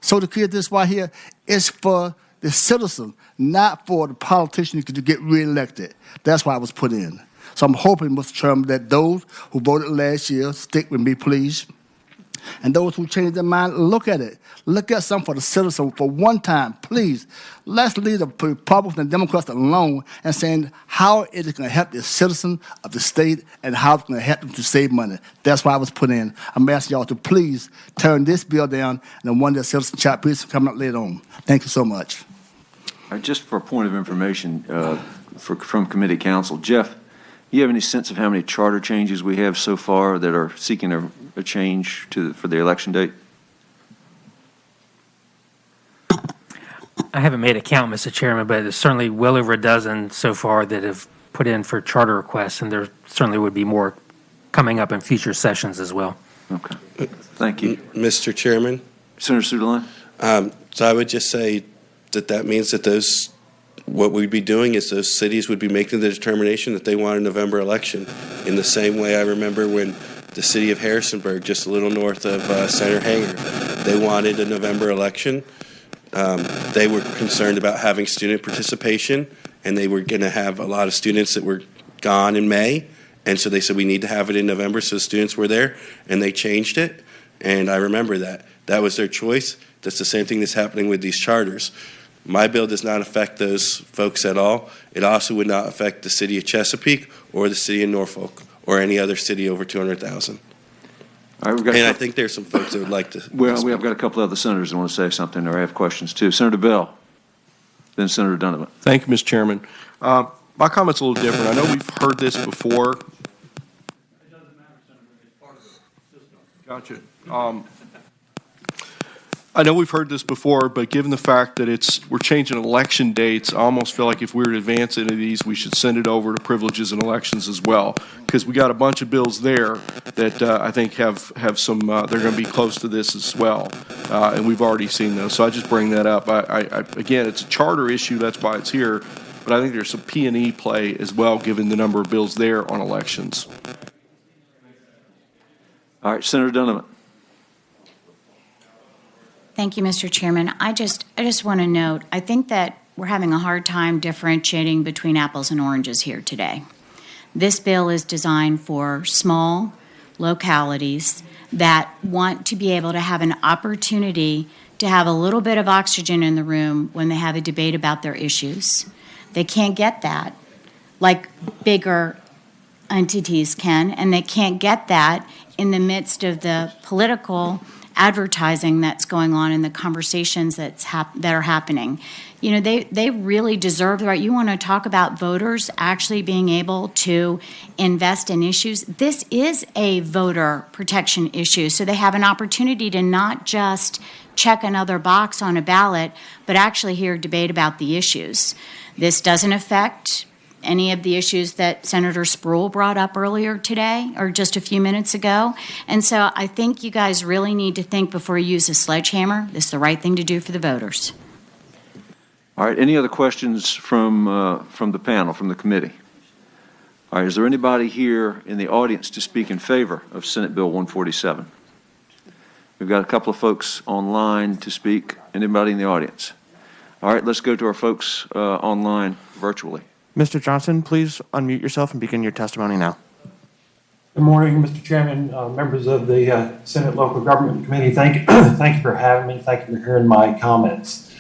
So the key of this right here is for the citizens, not for the politicians to get reelected. That's why it was put in. So I'm hoping, Mr. Chairman, that those who voted last year, stick with me, please. And those who change their mind, look at it. Look at something for the citizen for one time, please. Let's leave the Republicans and Democrats alone and saying how it is going to help the citizen of the state and how it's going to help them to save money. That's why I was put in. I'm asking y'all to please turn this bill down and the one that citizen chat piece coming up later on. Thank you so much. All right, just for a point of information from committee counsel, Jeff, you have any sense of how many charter changes we have so far that are seeking a change for the election date? I haven't made a count, Mr. Chairman, but there's certainly well over a dozen so far that have put in for charter requests, and there certainly would be more coming up in future sessions as well. Okay. Thank you. Mr. Chairman? Senator Sudaline? So I would just say that means that what we'd be doing is those cities would be making the determination that they want a November election. In the same way I remember when the city of Harrisonburg, just a little north of Senator Hanger, they wanted a November election. They were concerned about having student participation, and they were going to have a lot of students that were gone in May, and so they said we need to have it in November, so the students were there, and they changed it, and I remember that. That was their choice. That's the same thing that's happening with these charters. My bill does not affect those folks at all. It also would not affect the city of Chesapeake or the city of Norfolk or any other city over 200,000. All right, and I think there's some folks that would like to. Well, we have got a couple other senators that want to say something, or I have questions too. Senator Bell, then Senator Donovan. Thank you, Mr. Chairman. My comment's a little different. I know we've heard this before. It doesn't matter, Senator. It's part of the system. Gotcha. I know we've heard this before, but given the fact that we're changing election dates, I almost feel like if we were to advance any of these, we should send it over to privileges and elections as well, because we got a bunch of bills there that I think have some. They're going to be close to this as well, and we've already seen those. So I just bring that up. Again, it's a charter issue. That's why it's here, but I think there's some P&E play as well, given the number of bills there on elections. All right, Senator Donovan. Thank you, Mr. Chairman. I just want to note, I think that we're having a hard time differentiating between apples and oranges here today. This bill is designed for small localities that want to be able to have an opportunity to have a little bit of oxygen in the room when they have a debate about their issues. They can't get that like bigger entities can, and they can't get that in the midst of the political advertising that's going on and the conversations that are happening. You know, they really deserve the right. You want to talk about voters actually being able to invest in issues. This is a voter protection issue, so they have an opportunity to not just check another box on a ballot, but actually hear debate about the issues. This doesn't affect any of the issues that Senator Sproul brought up earlier today or just a few minutes ago. And so I think you guys really need to think before you use a sledgehammer. This is the right thing to do for the voters. All right, any other questions from the panel, from the committee? All right, is there anybody here in the audience to speak in favor of Senate Bill 147? We've got a couple of folks online to speak. Anybody in the audience? All right, let's go to our folks online virtually. Mr. Johnson, please unmute yourself and begin your testimony now. Good morning, Mr. Chairman, members of the Senate Local Government Committee. Thank you for having me. Thank you for hearing my comments.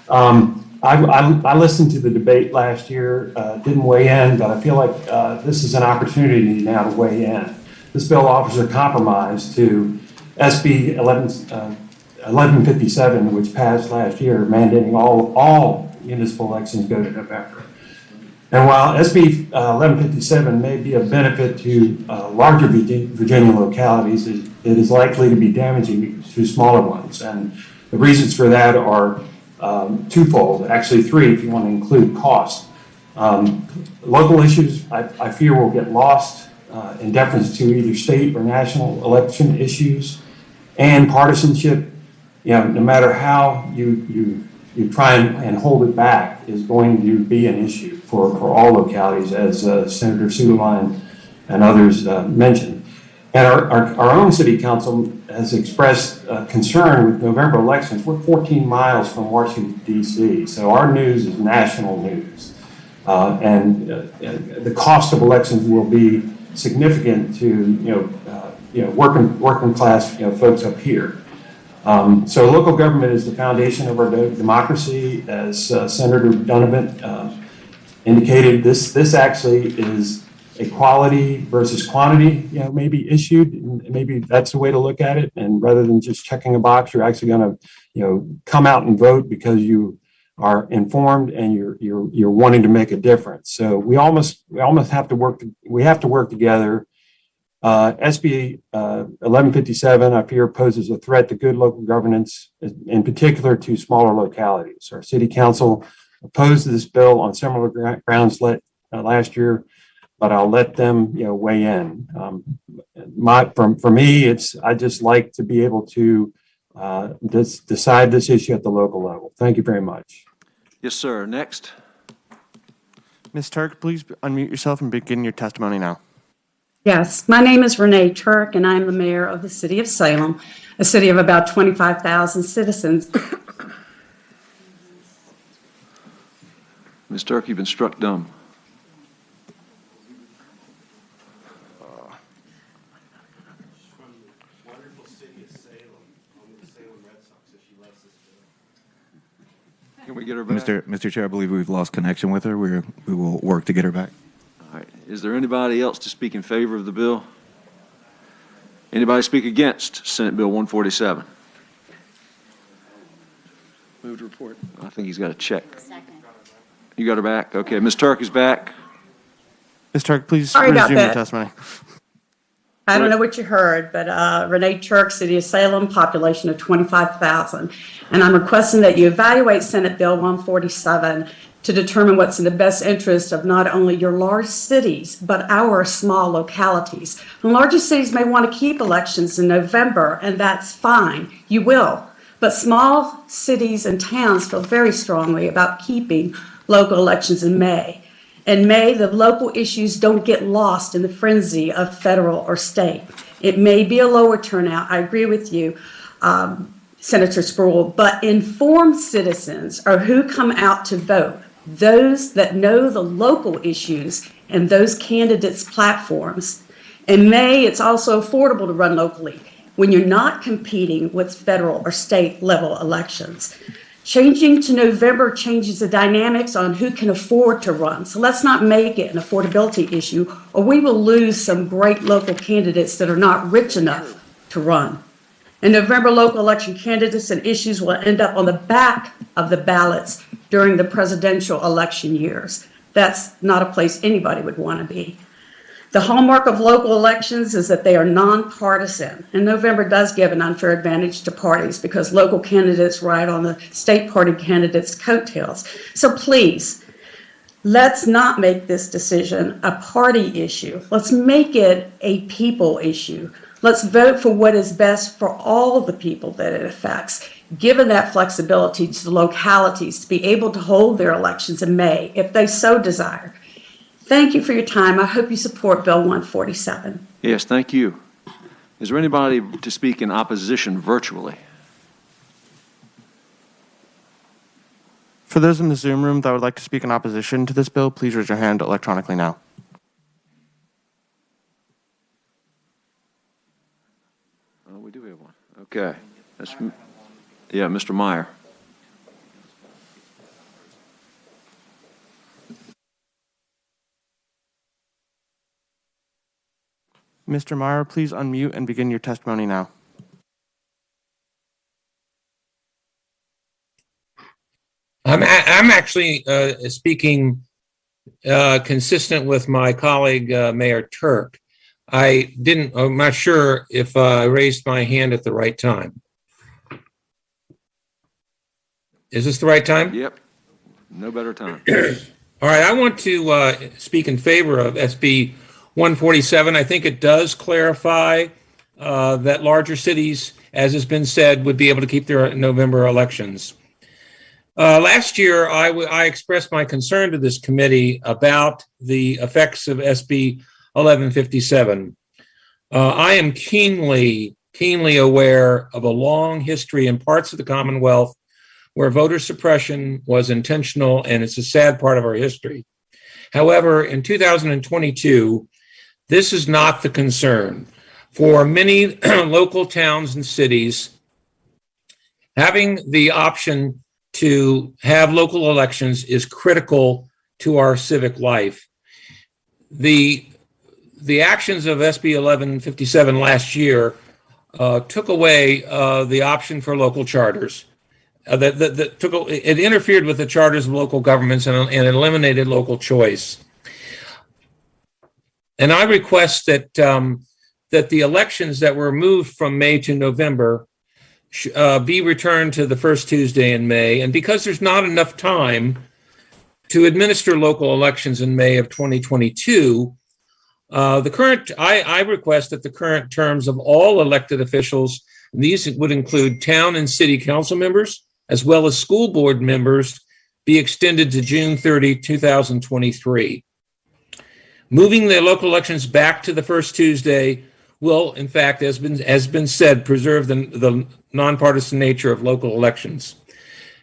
I listened to the debate last year, didn't weigh in, but I feel like this is an opportunity now to weigh in. This bill offers a compromise to SB 1157, which passed last year, mandating all municipal elections go to November. And while SB 1157 may be of benefit to larger Virginia localities, it is likely to be damaging to smaller ones. And the reasons for that are twofold, actually three if you want to include cost. Local issues, I fear, will get lost in deference to either state or national election issues, and partisanship, no matter how you try and hold it back, is going to be an issue for all localities, as Senator Sudaline and others mentioned. And our own city council has expressed concern with November elections. We're 14 miles from Washington, D.C., so our news is national news. And the cost of elections will be significant to working class, folks up here. So local government is the foundation of our democracy, as Senator Donovan indicated. This actually is a quality versus quantity, maybe issued. Maybe that's the way to look at it. And rather than just checking a box, you're actually going to, come out and vote because you are informed and you're wanting to make a difference. So we almost have to work. We have to work together. SB 1157, I fear, poses a threat to good local governance, in particular to smaller localities. Our city council opposed this bill on similar grounds last year, but I'll let them, weigh in. For me, I just like to be able to decide this issue at the local level. Thank you very much. Yes, sir. Next. Ms. Turk, please unmute yourself and begin your testimony now. Yes, my name is Renee Turk, and I'm the mayor of the city of Salem, a city of about 25,000 citizens. Ms. Turk, you've been struck dumb. Can we get her back? Mr. Chair, I believe we've lost connection with her. We will work to get her back. All right. Is there anybody else to speak in favor of the bill? Anybody speak against Senate Bill 147? Move to report. I think he's got a check. Second. You got her back? Okay. Ms. Turk is back. Ms. Turk, please Sorry about resume your that. testimony. I don't know what you heard, but Renee Turk, City of Salem, population of 25,000. And I'm requesting that you evaluate Senate Bill 147 to determine what's in the best interest of not only your large cities, but our small localities. The largest cities may want to keep elections in November, and that's fine. You will. But small cities and towns feel very strongly about keeping local elections in May. In May, the local issues don't get lost in the frenzy of federal or state. It may be a lower turnout, I agree with you, Senator Spruill, but informed citizens are who come out to vote, those that know the local issues and those candidates' platforms. In May, it's also affordable to run locally when you're not competing with federal or state level elections. Changing to November changes the dynamics on who can afford to run. So let's not make it an affordability issue, or we will lose some great local candidates that are not rich enough to run. In November, local election candidates and issues will end up on the back of the ballots during the presidential election years. That's not a place anybody would want to be. The hallmark of local elections is that they are nonpartisan, and November does give an unfair advantage to parties because local candidates ride on the state party candidates' coattails. So please, let's not make this decision a party issue. Let's make it a people issue. Let's vote for what is best for all the people that it affects, given that flexibility to the localities to be able to hold their elections in May if they so desire. Thank you for your time. I hope you support Bill 147. Yes, thank you. Is there anybody to speak in opposition virtually? For those in the Zoom room that would like to speak in opposition to this bill, please raise your hand electronically now. Oh, we do have one. Okay. Yeah, Mr. Meyer. Mr. Meyer, please unmute and begin your testimony now. I'm actually speaking consistent with my colleague, Mayor Turk. I'm not sure if I raised my hand at the right time. Is this the right time? Yep. No better time. All right. I want to speak in favor of SB 147. I think it does clarify that larger cities, as has been said, would be able to keep their November elections. Last year, I expressed my concern to this committee about the effects of SB 1157. I am keenly aware of a long history in parts of the Commonwealth where voter suppression was intentional, and it's a sad part of our history. However, in 2022, this is not the concern. For many local towns and cities, having the option to have local elections is critical to our civic life. The actions of SB 1157 last year took away the option for local charters. It interfered with the charters of local governments and eliminated local choice. And I request that that the elections that were moved from May to November be returned to the first Tuesday in May. And because there's not enough time to administer local elections in May of 2022, I request that the current terms of all elected officials, and these would include town and city council members, as well as school board members, be extended to June 30, 2023. Moving the local elections back to the first Tuesday will, in fact, as been said, preserve the nonpartisan nature of local elections.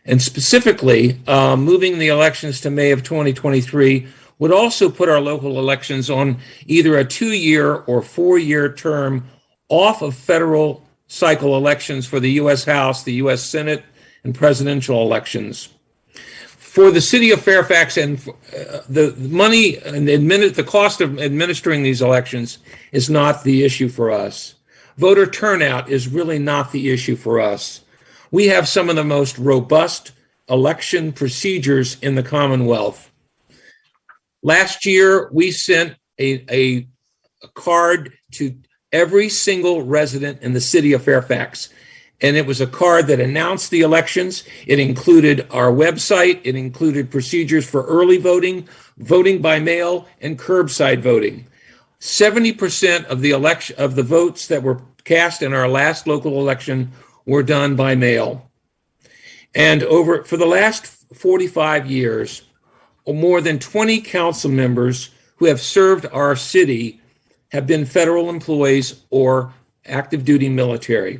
And specifically, moving the elections to May of 2023 would also put our local elections on either a 2-year or 4-year term off of federal cycle elections for the U.S. House, the U.S. Senate, and presidential elections. For the city of Fairfax, and the money and the cost of administering these elections is not the issue for us. Voter turnout is really not the issue for us. We have some of the most robust election procedures in the Commonwealth. Last year, we sent a card to every single resident in the city of Fairfax. And it was a card that announced the elections. It included our website. It included procedures for early voting, voting by mail, and curbside voting. 70% of the votes that were cast in our last local election were done by mail. And for the last 45 years, more than 20 council members who have served our city have been federal employees or active duty military.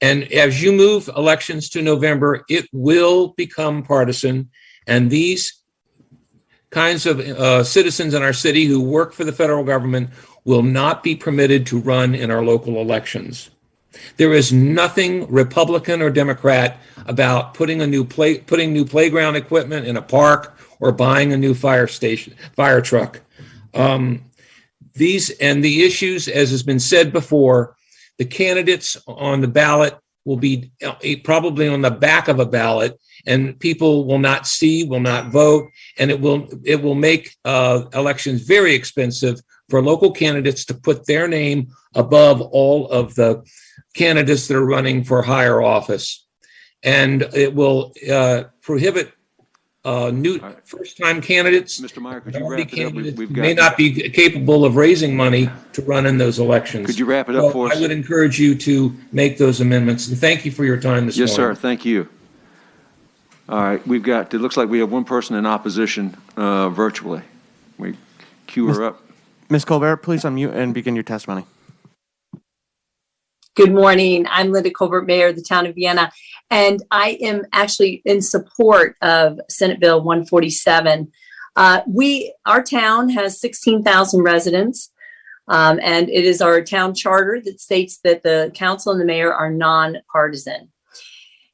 And as you move elections to November, it will become partisan. And these kinds of citizens in our city who work for the federal government will not be permitted to run in our local elections. There is nothing Republican or Democrat about putting new playground equipment in a park or buying a new fire truck. The issues, as has been said before, the candidates on the ballot will be probably on the back of a ballot, and people will not vote, and it will make elections very expensive for local candidates to put their name above all of the candidates that are running for higher office. And it will prohibit new first-time candidates. Mr. Meyer, could you wrap it up? We've got, may not be capable of raising money to run in those elections. Could you wrap it up for us? I would encourage you to make those amendments. And thank you for your time this morning. Yes, sir. Thank you. All right. It looks like we have one person in opposition virtually. We queue her up. Ms. Colbert, please unmute and begin your testimony. Good morning. I'm Linda Colbert, Mayor of the town of Vienna, and I am actually in support of Senate Bill 147. Our town has 16,000 residents, and it is our town charter that states that the council and the mayor are nonpartisan.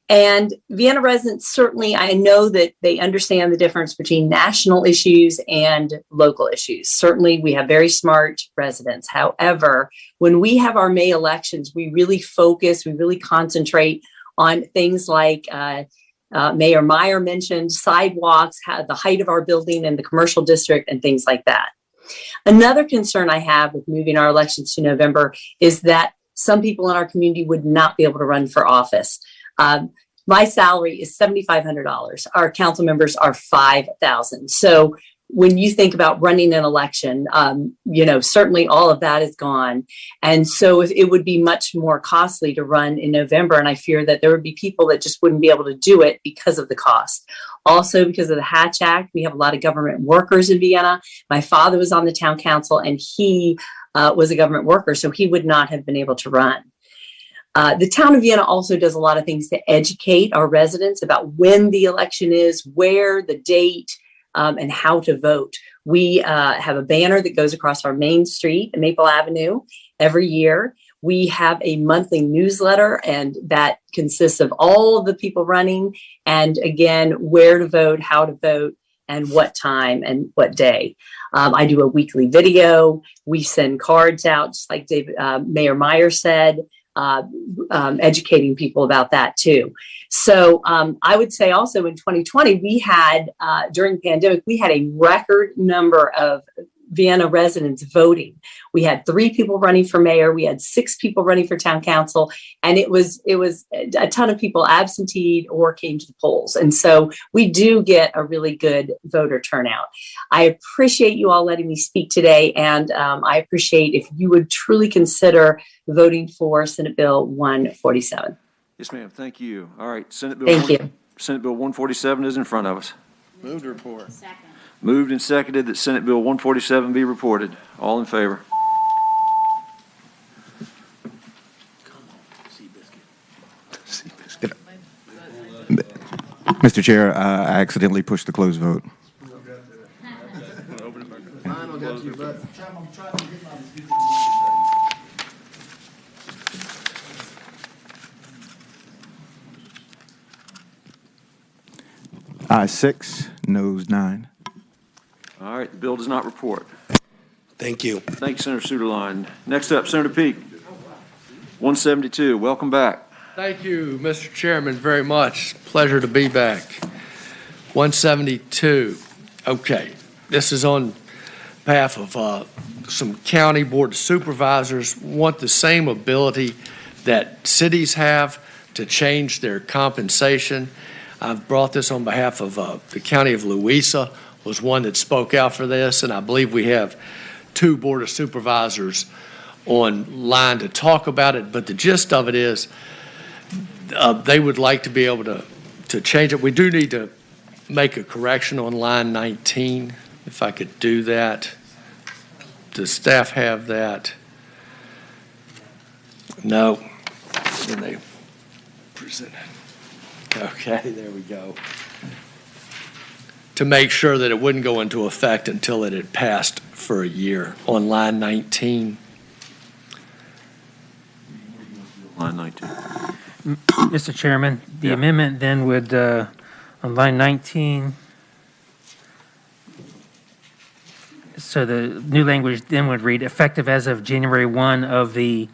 And Vienna residents, certainly, I know that they understand the difference between national issues and local issues. Certainly, we have very smart residents. However, when we have our May elections, we really concentrate on things like Mayor Meyer mentioned, sidewalks, the height of our building in the commercial district, and things like that. Another concern I have with moving our elections to November is that some people in our community would not be able to run for office. My salary is $7,500. Our council members are $5,000. So when you think about running an election, certainly all of that is gone. And so it would be much more costly to run in November. And I fear that there would be people that just wouldn't be able to do it because of the cost. Also, because of the Hatch Act, we have a lot of government workers in Vienna. My father was on the town council and he was a government worker, so he would not have been able to run. The town of Vienna also does a lot of things to educate our residents about when the election is, where, the date, and how to vote. We have a banner that goes across our main street, Maple Avenue, every year. We have a monthly newsletter, and that consists of all of the people running, and again, where to vote, how to vote, and what time and what day. I do a weekly video. We send cards out, just like Mayor Meyer said, educating people about that too. So I would say also in 2020, we had, during the pandemic, we had a record number of Vienna residents voting. We had 3 people running for mayor. We had 6 people running for town council, and it was a ton of people absenteed or came to the polls. And so we do get a really good voter turnout. I appreciate you all letting me speak today, and I appreciate if you would truly consider voting for Senate Bill 147. Yes, ma'am. Thank you. All right, Senate Bill. Thank you. Senate Bill 147 is in front of us. Move to report. Second. Moved and seconded that Senate Bill 147 be reported. All in favor? Mr. Chair, I accidentally pushed the close vote. Ayes 6, noes 9. All right, the bill does not report. Thank you. Thank you, Senator Suderline. Next up, Senator Peake, 172. Welcome back. Thank you, Mr. Chairman, very much. Pleasure to be back. 172. Okay, this is on behalf of some county board of supervisors want the same ability that cities have to change their compensation. I've brought this on behalf of the county of Louisa, was one that spoke out for this, and I believe we have 2 board of supervisors online to talk about it, but the gist of it is they would like to be able to change it. We do need to make a correction on line 19, if I could do that. Does staff have that? No. Then they present it. Okay, there we go. To make sure that it wouldn't go into effect until it had passed for a year on line 19. Line 19. Mr. Chairman, the amendment then would, on line 19, so the new language then would read, effective as of January 1 of the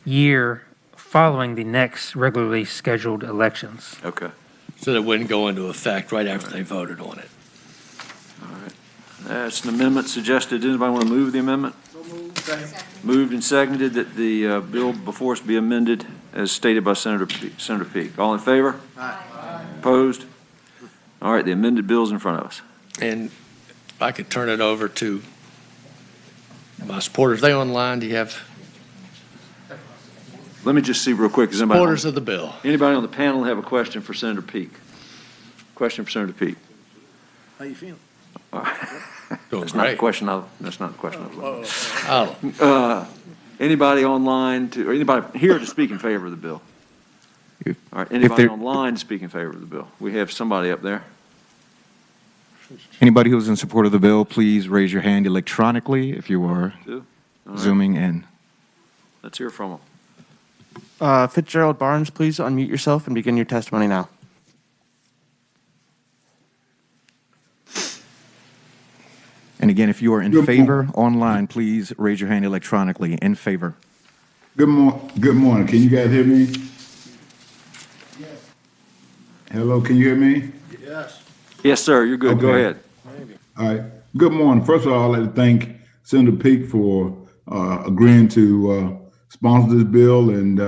year following the next regularly scheduled elections. Okay. So that it wouldn't go into effect right after they voted on it. All right. That's an amendment suggested. Does anybody want to move the amendment? Moved and seconded that the bill before us be amended as stated by Senator Peake. All in favor? Aye. Opposed? All right, the amended bill is in front of us. And if I could turn it over to my supporters. Are they online? Do you have Let me just see real quick. supporters of the bill? Anybody on the panel have a question for Senator Peake? Question for Senator Peake. How you feeling? That's not the question. That's not the question. I was looking. Oh. Anybody online or anybody here to speak in favor of the bill? All right. Anybody online to speak in favor of the bill? We have somebody up there. Anybody who's in support of the bill, please raise your hand electronically if you are zooming in. Let's hear from them. Fitzgerald Barnes, please unmute yourself and begin your testimony now. And again, if you are in favor online, please raise your hand electronically. In favor. Good morning. Can you guys hear me? Yes. Hello, can you hear me? Yes. Yes, sir. You're good. Okay. Go ahead. All right. Good morning. First of all, I'd like to thank Senator Peake for agreeing to sponsor this bill, and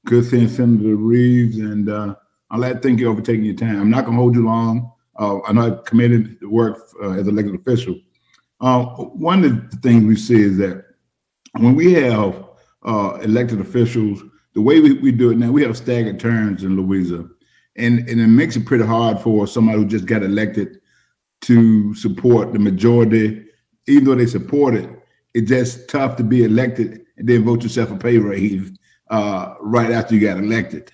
good seeing Senator Reeves, and I'd like to thank you all for taking your time. I'm not going to hold you long. I know I've committed to work as an elected official. One of the things we see is that when we have elected officials, the way we do it now, we have staggered terms in Louisa, and it makes it pretty hard for somebody who just got elected to support the majority. Even though they support it, it's just tough to be elected and then vote yourself a pay raise right after you got elected.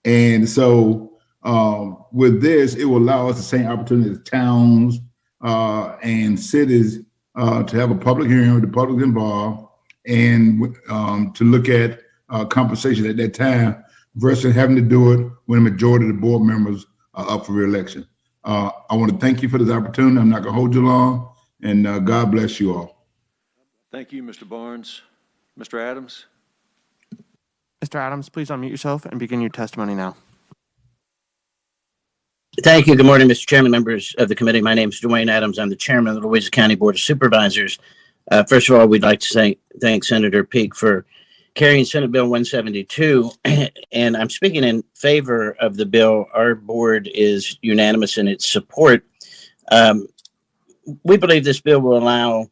And so With this, it will allow us the same opportunity as towns and cities to have a public hearing with the public involved and to look at compensation at that time versus having to do it when the majority of the board members are up for re-election. I want to thank you for this opportunity. I'm not going to hold you long, and God bless you all. Thank you, Mr. Barnes. Mr. Adams? Mr. Adams, please unmute yourself and begin your testimony now. Thank you. Good morning, Mr. Chairman, members of the committee. My name is Dwayne Adams. I'm the chairman of the Louisa County Board of Supervisors. First of all, we'd like to thank Senator Peake for carrying Senate Bill 172, and I'm speaking in favor of the bill. Our board is unanimous in its support. We believe this bill will allow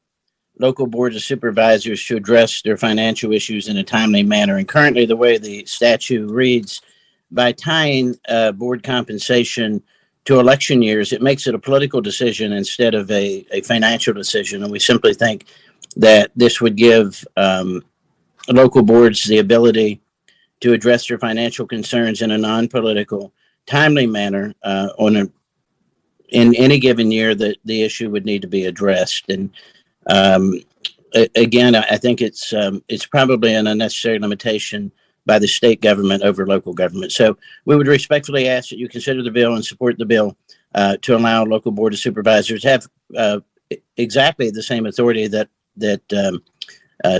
local boards of supervisors to address their financial issues in a timely manner. And currently, the way the statute reads, by tying board compensation to election years, it makes it a political decision instead of a financial decision. And we simply think that this would give local boards the ability to address their financial concerns in a non-political, timely manner in any given year that the issue would need to be addressed. And again, I think it's probably an unnecessary limitation by the state government over local government. So we would respectfully ask that you consider the bill and support the bill to allow local board of supervisors to have exactly the same authority that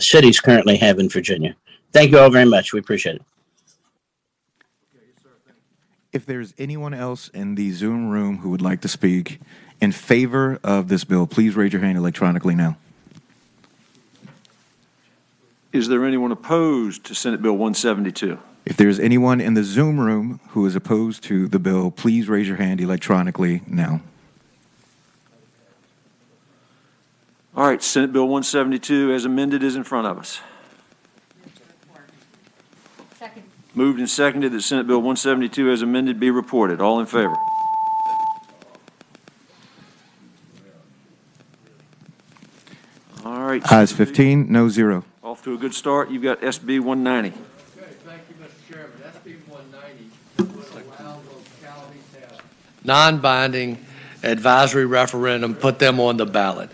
cities currently have in Virginia. Thank you all very much. We appreciate it. If there's anyone else in the Zoom room who would like to speak in favor of this bill, please raise your hand electronically now. Is there anyone opposed to Senate Bill 172? If there's anyone in the Zoom room who is opposed to the bill, please raise your hand electronically now. All right, Senate Bill 172 as amended is in front of us. Second. Moved and seconded that Senate Bill 172 as amended be reported. All in favor? All right. Ayes 15, no 0. Off to a good start. You've got SB 190. Okay, thank you, Mr. Chairman. SB 190 would allow localities to have non-binding advisory referendum, put them on the ballot.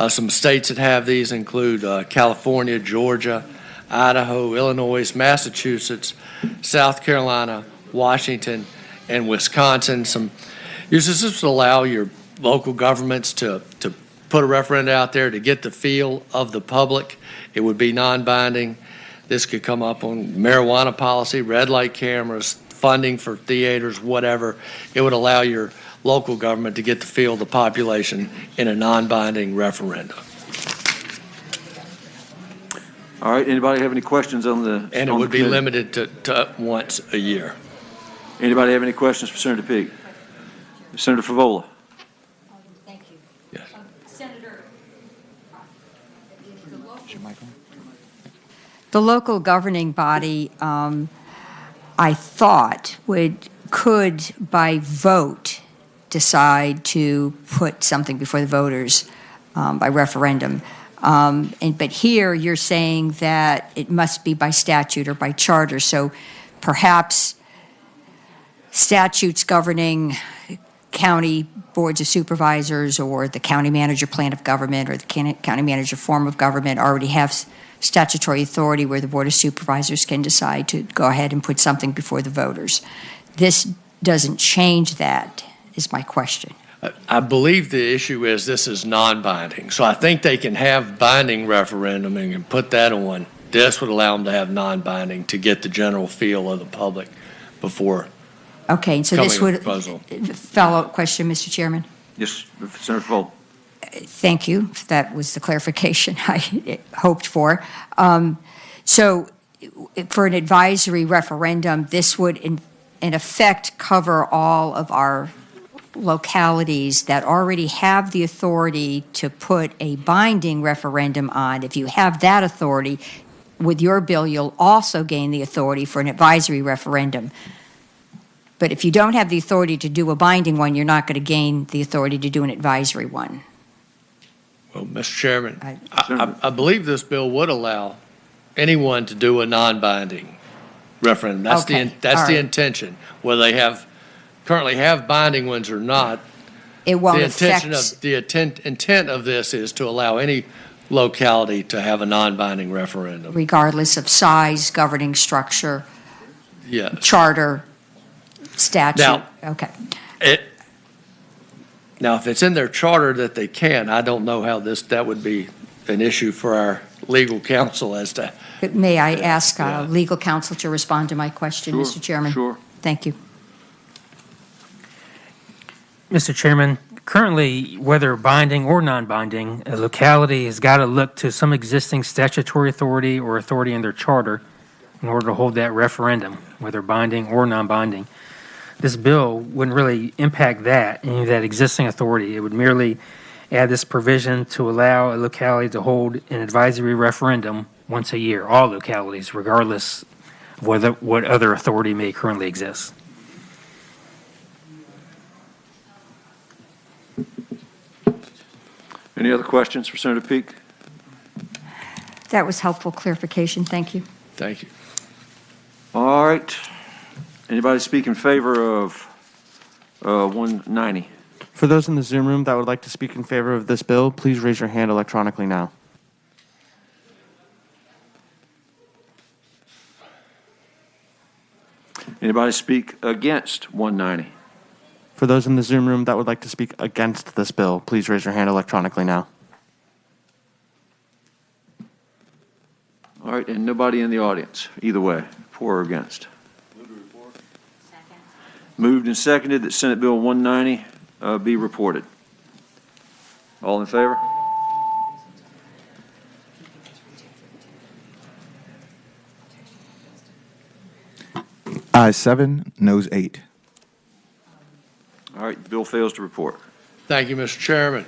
Some states that have these include California, Georgia, Idaho, Illinois, Massachusetts, South Carolina, Washington, and Wisconsin. Some uses this will allow your local governments to put a referendum out there to get the feel of the public. It would be non-binding. This could come up on marijuana policy, red light cameras, funding for theaters, whatever. It would allow your local government to get the feel of the population in a non-binding referendum. All right, anybody have any questions on the? And it would be limited to once a year. Anybody have any questions for Senator Peake? Senator Favola. Thank you. Yes. Senator, the local governing body, I thought could by vote decide to put something before the voters by referendum. But here you're saying that it must be by statute or by charter. So perhaps statutes governing county boards of supervisors or the county manager plan of government or the county manager form of government already have statutory authority where the board of supervisors can decide to go ahead and put something before the voters. This doesn't change that, is my question. I believe the issue is this is non-binding. So I think they can have binding referendum and can put that on. This would allow them to have non-binding to get the general feel of the public before. Okay, so this would, proposal. follow-up question, Mr. Chairman? Yes, Senator Favola. Thank you. That was the clarification I hoped for. So for an advisory referendum, this would in effect cover all of our localities that already have the authority to put a binding referendum on. If you have that authority, with your bill, you'll also gain the authority for an advisory referendum. But if you don't have the authority to do a binding one, you're not going to gain the authority to do an advisory one. Well, Mr. Chairman, I believe this bill would allow anyone to do a non-binding referendum. That's Okay. the All right. intention, where they have currently have binding ones or not, It won't the affect. intention of, the intent of this is to allow any locality to have a non-binding referendum. Regardless of size, governing structure, Yes. charter, statute. Now- Okay. Now, if it's in their charter that they can, I don't know how that would be an issue for our legal counsel as to. May I ask Yeah. legal counsel to respond to my question, Sure, Mr. Chairman? Sure. Thank you. Mr. Chairman, currently, whether binding or non-binding, a locality has got to look to some existing statutory authority or authority in their charter in order to hold that referendum, whether binding or non-binding. This bill wouldn't really impact any of that existing authority. It would merely add this provision to allow a locality to hold an advisory referendum once a year, all localities, regardless of what other authority may currently exist. Any other questions for Senator Peake? That was helpful clarification. Thank you. Thank you. All right. Anybody speak in favor of 190? For those in the Zoom room that would like to speak in favor of this bill, please raise your hand electronically now. Anybody speak against 190? For those in the Zoom room that would like to speak against this bill, please raise your hand electronically now. All right, and nobody in the audience, either way, for or against. Moved and seconded that Senate Bill 190 be reported. All in favor? Ayes 7, noes 8. All right, the bill fails to report. Thank you, Mr. Chairman,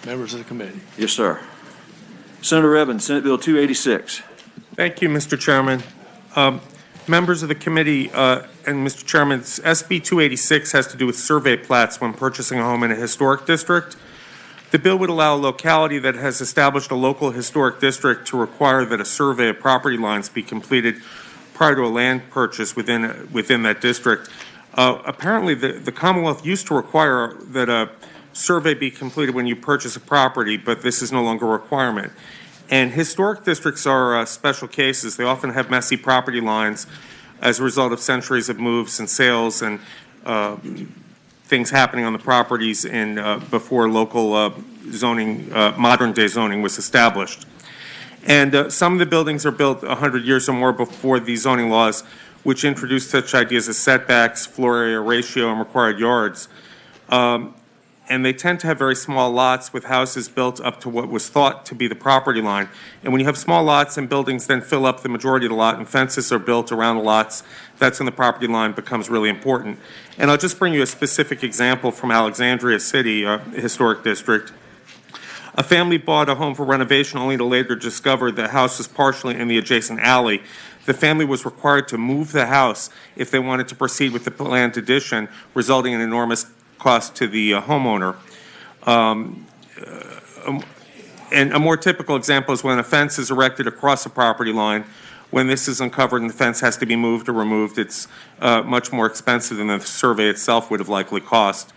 members of the committee. Yes, sir. Senator Evans, Senate Bill 286. Thank you, Mr. Chairman. Members of the committee and Mr. Chairman, SB 286 has to do with survey plats when purchasing a home in a historic district. The bill would allow a locality that has established a local historic district to require that a survey of property lines be completed prior to a land purchase within that district. Apparently, the Commonwealth used to require that a survey be completed when you purchase a property, but this is no longer a requirement. And historic districts are special cases. They often have messy property lines as a result of centuries of moves and sales and things happening on the properties before local zoning, modern-day zoning was established. And some of the buildings are built 100 years or more before these zoning laws, which introduced such ideas as setbacks, floor area ratio, and required yards. And they tend to have very small lots with houses built up to what was thought to be the property line. And when you have small lots and buildings then fill up the majority of the lot and fences are built around the lots, that's when the property line becomes really important. And I'll just bring you a specific example from Alexandria City, a historic district. A family bought a home for renovation only to later discover the house was partially in the adjacent alley. The family was required to move the house if they wanted to proceed with the planned addition, resulting in enormous cost to the homeowner. And a more typical example is when a fence is erected across a property line. When this is uncovered and the fence has to be moved or removed, it's much more expensive than the survey itself would have likely cost.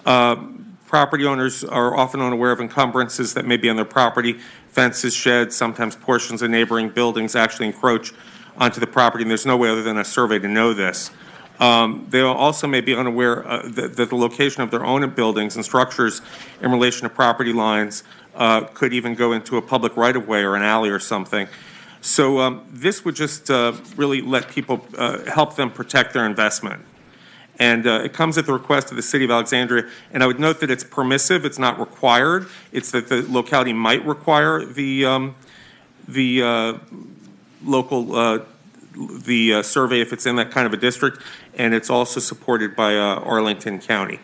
Property owners are often unaware of encumbrances that may be on their property. Fences, sheds, sometimes portions of neighboring buildings actually encroach onto the property, and there's no way other than a survey to know this. They also may be unaware that the location of their own buildings and structures in relation to property lines could even go into a public right-of-way or an alley or something. So this would just really let people help them protect their investment. And it comes at the request of the City of Alexandria. And I would note that it's permissive, it's not required. It's that the locality might require the local survey if it's in that kind of a district, and it's also supported by Arlington County.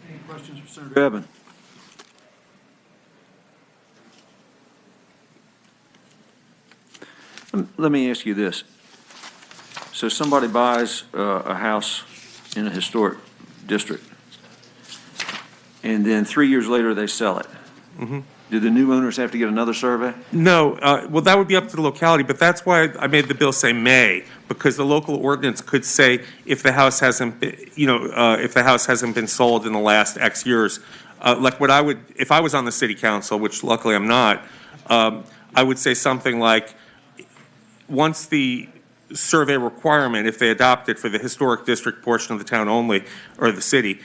Any questions for Senator Evans? Let me ask you this. So somebody buys a house in a historic district, and then 3 years later they sell it. Mm-hmm. Do the new owners have to get another survey? No, well, that would be up to the locality, but that's why I made the bill say may, because the local ordinance could say if the house hasn't been, if the house hasn't been sold in the last X years, like what I would, if I was on the city council, which luckily I'm not, I would say something like, once the survey requirement, if they adopt it for the historic district portion of the town only, or the city,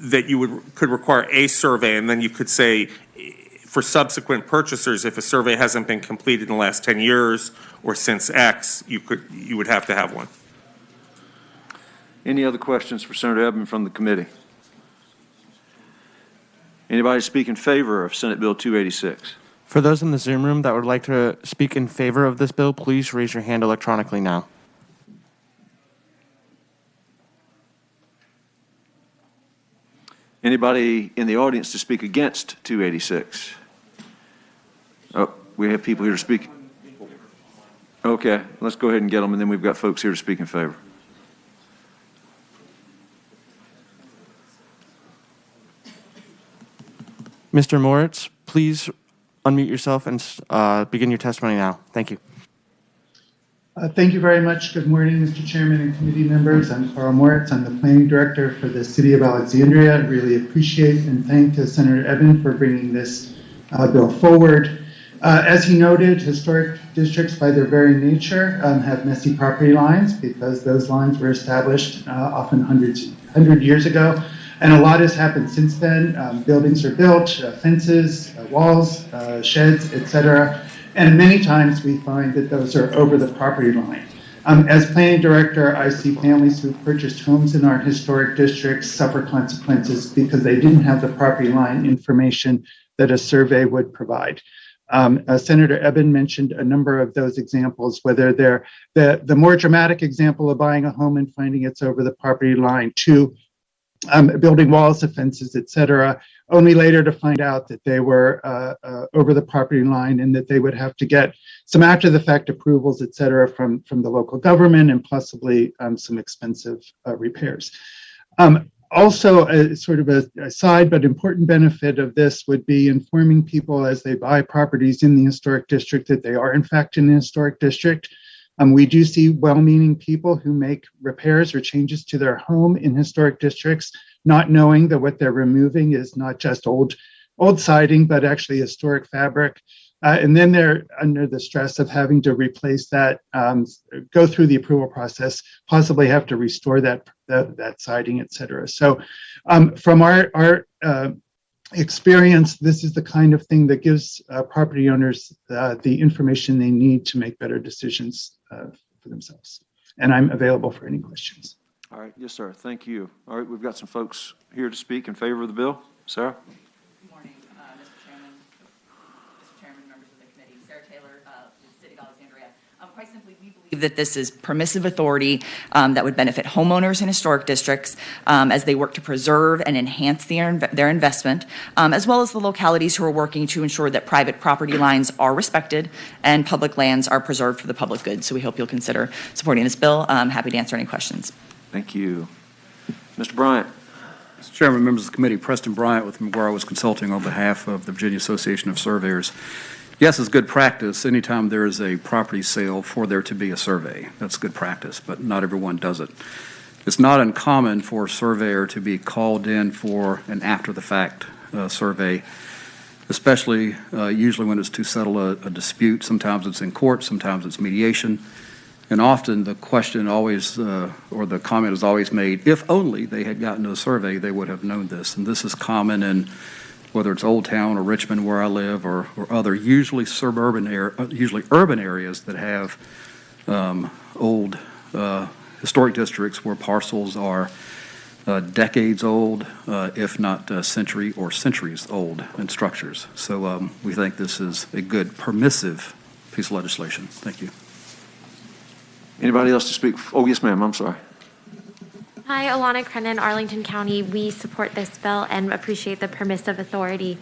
that you could require a survey, and then you could say for subsequent purchasers, if a survey hasn't been completed in the last 10 years or since X, you would have to have one. Any other questions for Senator Edmund from the committee? Anybody speak in favor of Senate Bill 286? For those in the Zoom room that would like to speak in favor of this bill, please raise your hand electronically now. Anybody in the audience to speak against 286? Oh, we have people here to speak. Okay, let's go ahead and get them, and then we've got folks here to speak in favor. Mr. Moritz, please unmute yourself and begin your testimony now. Thank you. Thank you very much. Good morning, Mr. Chairman and committee members. I'm Carl Moritz. I'm the planning director for the City of Alexandria. I really appreciate and thank Senator Eben for bringing this bill forward. As he noted, historic districts by their very nature have messy property lines because those lines were established often 100 years ago. And a lot has happened since then. Buildings are built, fences, walls, sheds, etc. And many times we find that those are over the property line. As planning director, I see families who purchased homes in our historic districts suffer consequences because they didn't have the property line information that a survey would provide. Senator Eben mentioned a number of those examples, whether they're the more dramatic example of buying a home and finding it's over the property line to building walls, fences, etc., only later to find out that they were over the property line and that they would have to get some after-the-fact approvals, etc., from the local government and possibly some expensive repairs. Also, sort of a side but important benefit of this would be informing people as they buy properties in the historic district that they are in fact in the historic district. We do see well-meaning people who make repairs or changes to their home in historic districts, not knowing that what they're removing is not just old siding, but actually historic fabric. And then they're under the stress of having to replace that, go through the approval process, possibly have to restore that siding, et cetera. So from our experience, this is the kind of thing that gives property owners the information they need to make better decisions for themselves. And I'm available for any questions. All right, yes, sir. Thank you. All right, we've got some folks here to speak in favor of the bill. Sarah? Good morning, Mr. Chairman, members of the committee. Sarah Taylor, the City of Alexandria. Quite simply, we believe that this is permissive authority that would benefit homeowners in historic districts as they work to preserve and enhance their investment, as well as the localities who are working to ensure that private property lines are respected and public lands are preserved for the public good. So we hope you'll consider supporting this bill. I'm happy to answer any questions. Thank you. Mr. Bryant. Mr. Chairman, members of the committee, Preston Bryant with McGuire was Consulting on behalf of the Virginia Association of Surveyors. Yes, it's good practice anytime there is a property sale for there to be a survey. That's good practice, but not everyone does it. It's not uncommon for a surveyor to be called in for an after-the-fact survey, especially usually when it's to settle a dispute. Sometimes it's in court, sometimes it's mediation. And often the question always, or the comment is always made, if only they had gotten a survey, they would have known this. And this is common in whether it's Old Town or Richmond where I live or other, usually usually urban areas that have old historic districts where parcels are decades old, if not a century or centuries old in structures. So we think this is a good permissive piece of legislation. Thank you. Anybody else to speak? Oh, yes, ma'am. I'm sorry. Hi, Alana Crennan, Arlington County. We support this bill and appreciate the permissive authority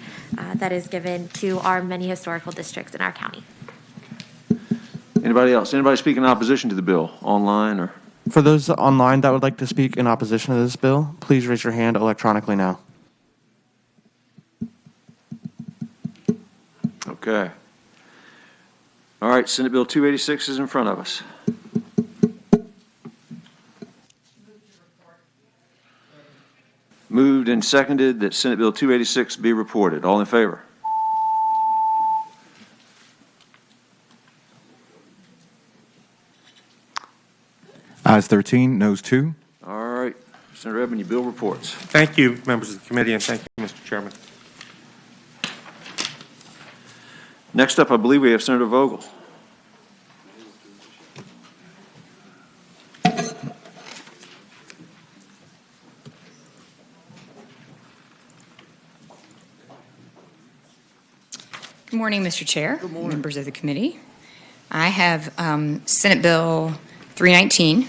that is given to our many historical districts in our county. Anybody else? Anybody speak in opposition to the bill online or? For those online that would like to speak in opposition to this bill, please raise your hand electronically now. Okay. All right, Senate Bill 286 is in front of us. Moved and seconded that Senate Bill 286 be reported. All in favor? Ayes 13, noes 2. All right, Senator Edmund, your bill reports. Thank you, members of the committee, and thank you, Mr. Chairman. Next up, I believe we have Senator Vogel. Good morning, Mr. Chair, members of the committee. I have Senate Bill 319,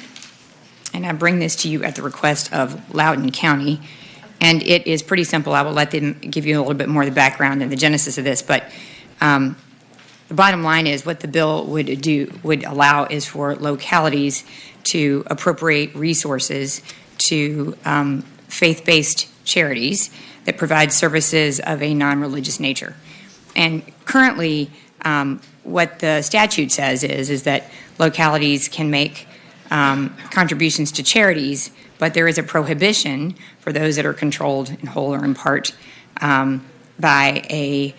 and I bring this to you at the request of Loudoun County. And it is pretty simple. I will let them give you a little bit more of the background and the genesis of this. But the bottom line is what the bill would allow is for localities to appropriate resources to faith-based charities that provide services of a non-religious nature. And currently, what the statute says is that localities can make contributions to charities, but there is a prohibition for those that are controlled in whole or in part by a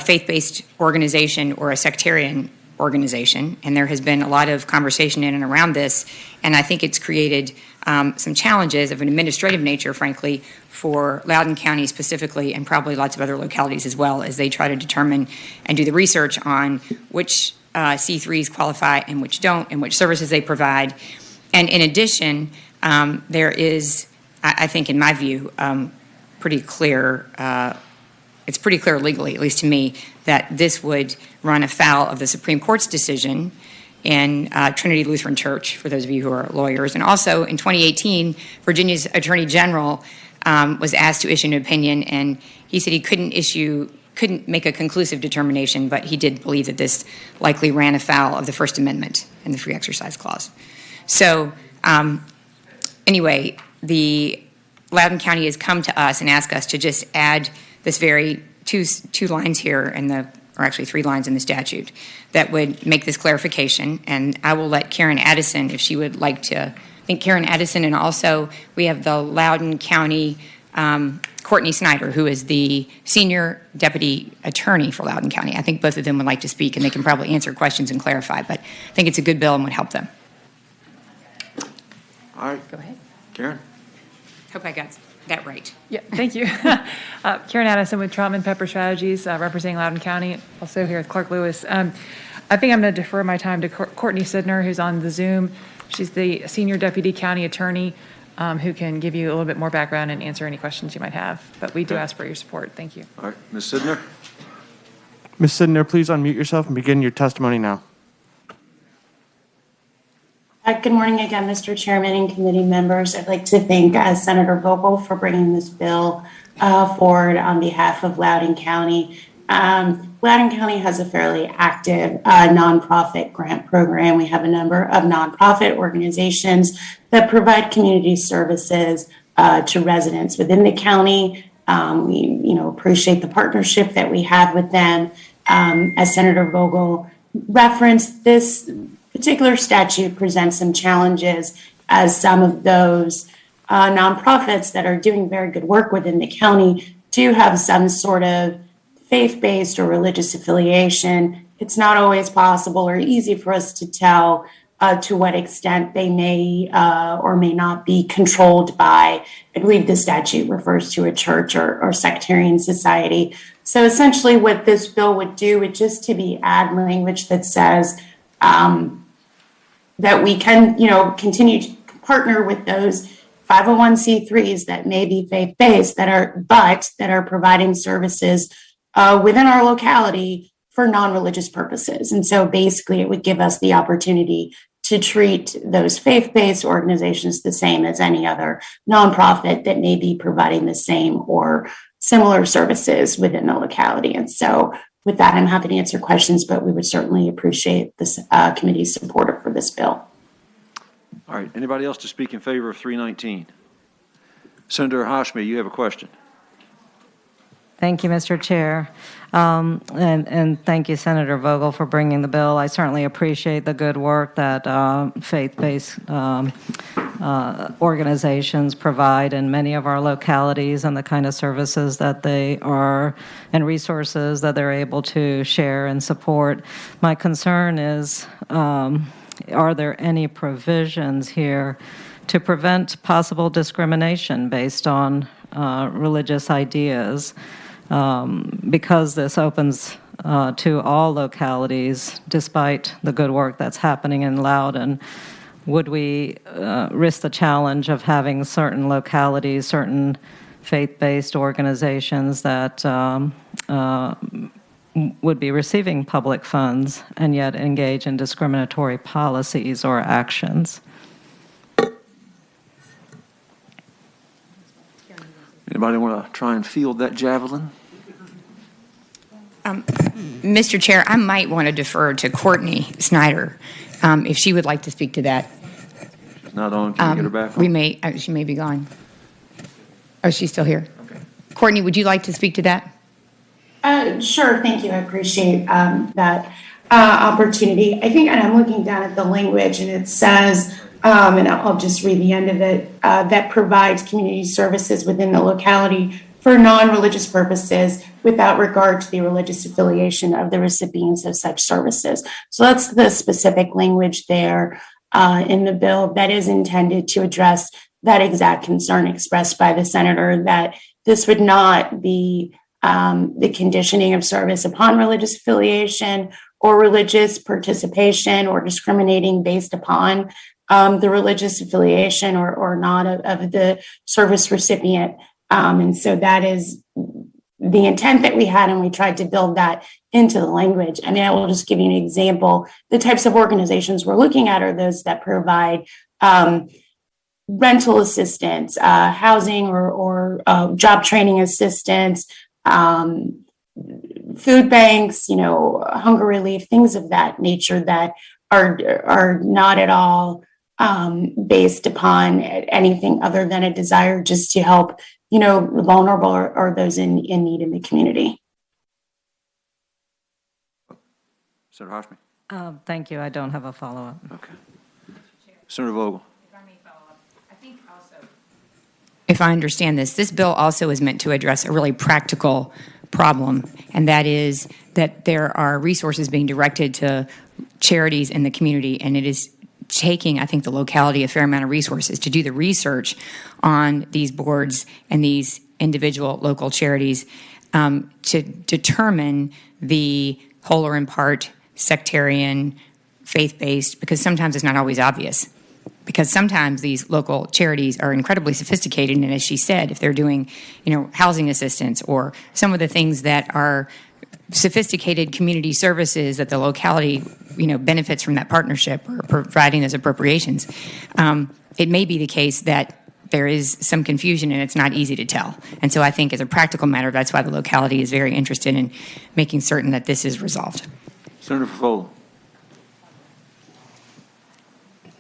faith-based organization or a sectarian organization. And there has been a lot of conversation in and around this, and I think it's created some challenges of an administrative nature, frankly, for Loudoun County specifically, and probably lots of other localities as well, as they try to determine and do the research on which C3s qualify and which don't, and which services they provide. And in addition, there is, I think in my view, pretty clear, it's pretty clear legally, at least to me, that this would run afoul of the Supreme Court's decision in Trinity Lutheran Church, for those of you who are lawyers. And also in 2018, Virginia's Attorney General was asked to issue an opinion, and he said he couldn't make a conclusive determination, but he did believe that this likely ran afoul of the First Amendment and the Free Exercise Clause. So anyway, the Loudoun County has come to us and asked us to just add this very two lines here or actually 3 lines in the statute that would make this clarification. And I will let Karen Addison, if she would like to, I think Karen Addison, and also we have the Loudoun County Courtney Snyder, who is the senior deputy attorney for Loudoun County. I think both of them would like to speak, and they can probably answer questions and clarify, but I think it's a good bill and would help them. All right. Go ahead. Karen? Hope I got that right. Yeah, thank you. Karen Addison with Troutman Pepper Strategies, representing Loudoun County, also here with Clark Lewis. I think I'm going to defer my time to Courtney Sidner, who's on the Zoom. She's the senior deputy county attorney who can give you a little bit more background and answer any questions you might have. But we do ask for your support. Thank you. All right, Ms. Sidner? Ms. Sidner, please unmute yourself and begin your testimony now. Good morning again, Mr. Chairman and committee members. I'd like to thank Senator Vogel for bringing this bill forward on behalf of Loudoun County. Loudoun County has a fairly active nonprofit grant program. We have a number of nonprofit organizations that provide community services to residents within the county. We appreciate the partnership that we have with them. As Senator Vogel referenced, this particular statute presents some challenges as some of those nonprofits that are doing very good work within the county do have some sort of faith-based or religious affiliation. It's not always possible or easy for us to tell to what extent they may or may not be controlled by, I believe the statute refers to a church or sectarian society. So essentially what this bill would do would just to be add language that says that we can, continue to partner with those 501c3s that may be faith-based that are providing services within our locality for non-religious purposes. And so basically it would give us the opportunity to treat those faith-based organizations the same as any other nonprofit that may be providing the same or similar services within the locality. And so with that, I'm happy to answer questions, but we would certainly appreciate this committee's support for this bill. All right, anybody else to speak in favor of 319? Senator Hashmi, you have a question. Thank you, Mr. Chair. And thank you, Senator Vogel, for bringing the bill. I certainly appreciate the good work that faith-based organizations provide in many of our localities and the kind of services that they are and resources that they're able to share and support. My concern is, are there any provisions here to prevent possible discrimination based on religious ideas? Because this opens to all localities, despite the good work that's happening in Loudoun, would we risk the challenge of having certain localities, certain faith-based organizations that would be receiving public funds and yet engage in discriminatory policies or actions? Anybody want to try and field that javelin? Mr. Chair, I might want to defer to Courtney Snyder if she would like to speak to that. She's not on. Can we get her back on? She may be gone. Oh, she's still here. Okay. Courtney, would you like to speak to that? Sure, thank you. I appreciate that opportunity. I think, and I'm looking down at the language, and it says, and I'll just read the end of it, that provides community services within the locality for non-religious purposes without regard to the religious affiliation of the recipients of such services. So that's the specific language there in the bill that is intended to address that exact concern expressed by the senator, that this would not be the conditioning of service upon religious affiliation or religious participation or discriminating based upon the religious affiliation or not of the service recipient. And so that is the intent that we had, and we tried to build that into the language. I mean, I will just give you an example. The types of organizations we're looking at are those that provide rental assistance, housing or job training assistance, food banks, hunger relief, things of that nature that are not at all based upon anything other than a desire just to help, vulnerable or those in need in the community. Senator Hoshmi. Thank you. I don't have a follow-up. Okay. Senator Vogel. If I understand this bill also is meant to address a really practical problem, and that is that there are resources being directed to charities in the community, and it is taking, I think, the locality a fair amount of resources to do the research on these boards and these individual local charities to determine the whole or in part sectarian, faith-based, because sometimes it's not always obvious. Because sometimes these local charities are incredibly sophisticated, and as she said, if they're doing, housing assistance or some of the things that are sophisticated community services that the locality, benefits from that partnership or providing those appropriations, it may be the case that there is some confusion and it's not easy to tell. And so I think as a practical matter, that's why the locality is very interested in making certain that this is resolved. Senator Favola.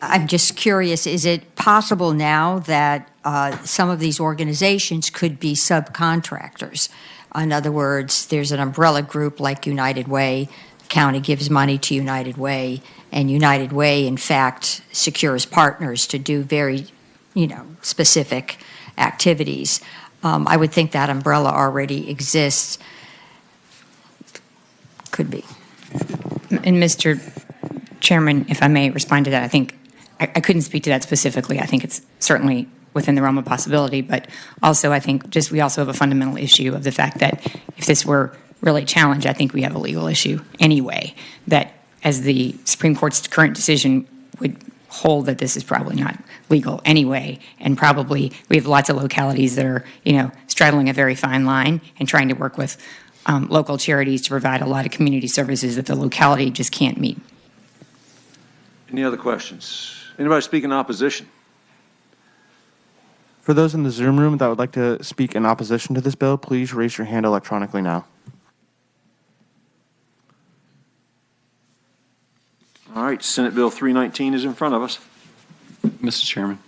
I'm just curious, is it possible now that some of these organizations could be subcontractors? In other words, there's an umbrella group like United Way, the county gives money to United Way, and United Way, in fact, secures partners to do very, specific activities. I would think that umbrella already exists. Could be. And Mr. Chairman, if I may respond to that, I think I couldn't speak to that specifically. I think it's certainly within the realm of possibility, but also I think we also have a fundamental issue of the fact that if this were really challenged, I think we have a legal issue anyway, that as the Supreme Court's current decision would hold that this is probably not legal anyway, and probably we have lots of localities that are, straddling a very fine line and trying to work with local charities to provide a lot of community services that the locality just can't meet. Any other questions? Anybody speak in opposition? For those in the Zoom room that would like to speak in opposition to this bill, please raise your hand electronically now. All right, Senate Bill 319 is in front of us. Mr. Chairman.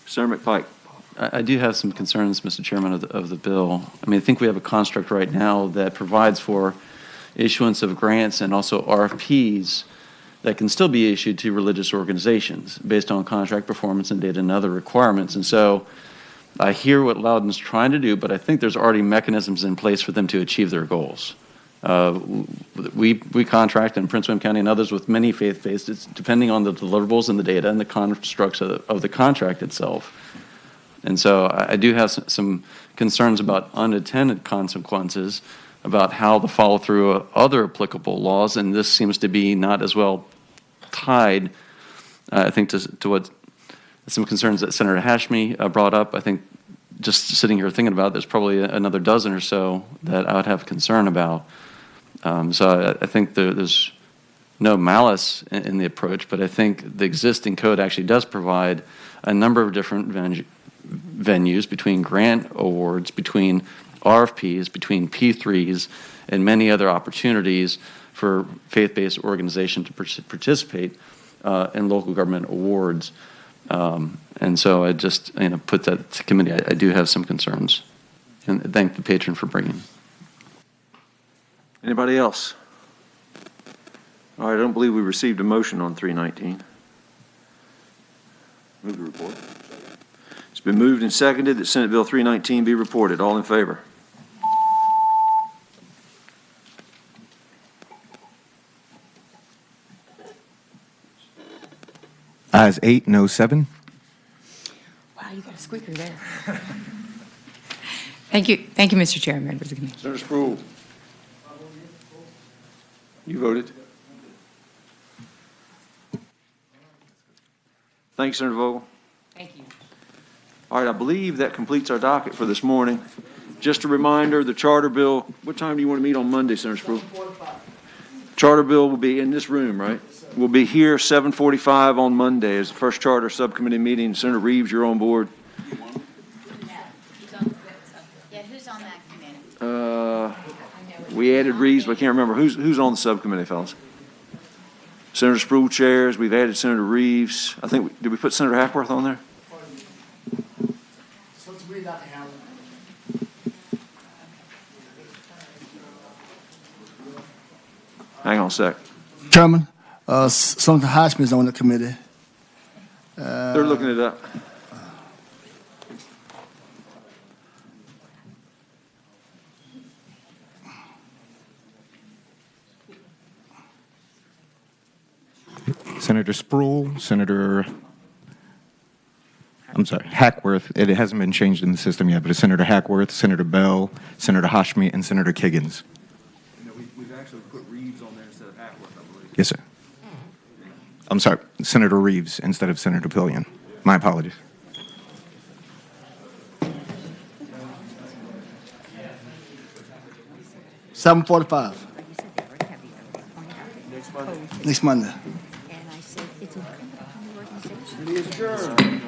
Senator McPike. I do have some concerns, Mr. Chairman, of the bill. I mean, I think we have a construct right now that provides for issuance of grants and also RFPs that can still be issued to religious organizations based on contract performance and data and other requirements. And so I hear what Loudoun's trying to do, but I think there's already mechanisms in place for them to achieve their goals. We contract in Prince William County and others with many faith-based, it's depending on the deliverables and the data and the constructs of the contract itself. And so I do have some concerns about unintended consequences about how the follow-through of other applicable laws, and this seems to be not as well tied, I think, to what some concerns that Senator Hashmi brought up. I think just sitting here thinking about it, there's probably another dozen or so that I would have concern about. So I think there's no malice in the approach, but I think the existing code actually does provide a number of different venues between grant awards, between RFPs, between P3s, and many other opportunities for faith-based organizations to participate in local government awards. And so I just put that to committee. I do have some concerns, and thank the patron for bringing. Anybody else? All right, I don't believe we received a motion on 319. Move the report. It's been moved and seconded that Senate Bill 319 be reported. All in favor? Ayes 8, no 7. Wow, you got a squeaker there. Thank you, Mr. Chair, members of the committee. Senator Spruill. You voted. Thanks, Senator Vogel. Thank you. All right, I believe that completes our docket for this morning. Just a reminder, the charter bill, what time do you want to meet on Monday, Senator Spruill? Charter bill will be in this room, right? We'll be here 7:45 on Monday as the first charter subcommittee meeting. Senator Reeves, you're on board. Yeah, who's on that committee? We added Reeves, but I can't remember. Who's on the subcommittee, fellas? Senator Spruill chairs. We've added Senator Reeves. I think, did we put Senator Hackworth on there? Hang on a sec. Chairman, Senator Hashmi is on the committee. They're looking it up. Senator Spruill, Hackworth. It hasn't been changed in the system yet, but it's Senator Hackworth, Senator Bell, Senator Hashmi, and Senator Kiggins. We've actually put Reeves on there instead of Hackworth, I believe. Yes, sir. I'm sorry, Senator Reeves instead of Senator Pillion. My apologies. $7:45. Next Monday. It is adjourned.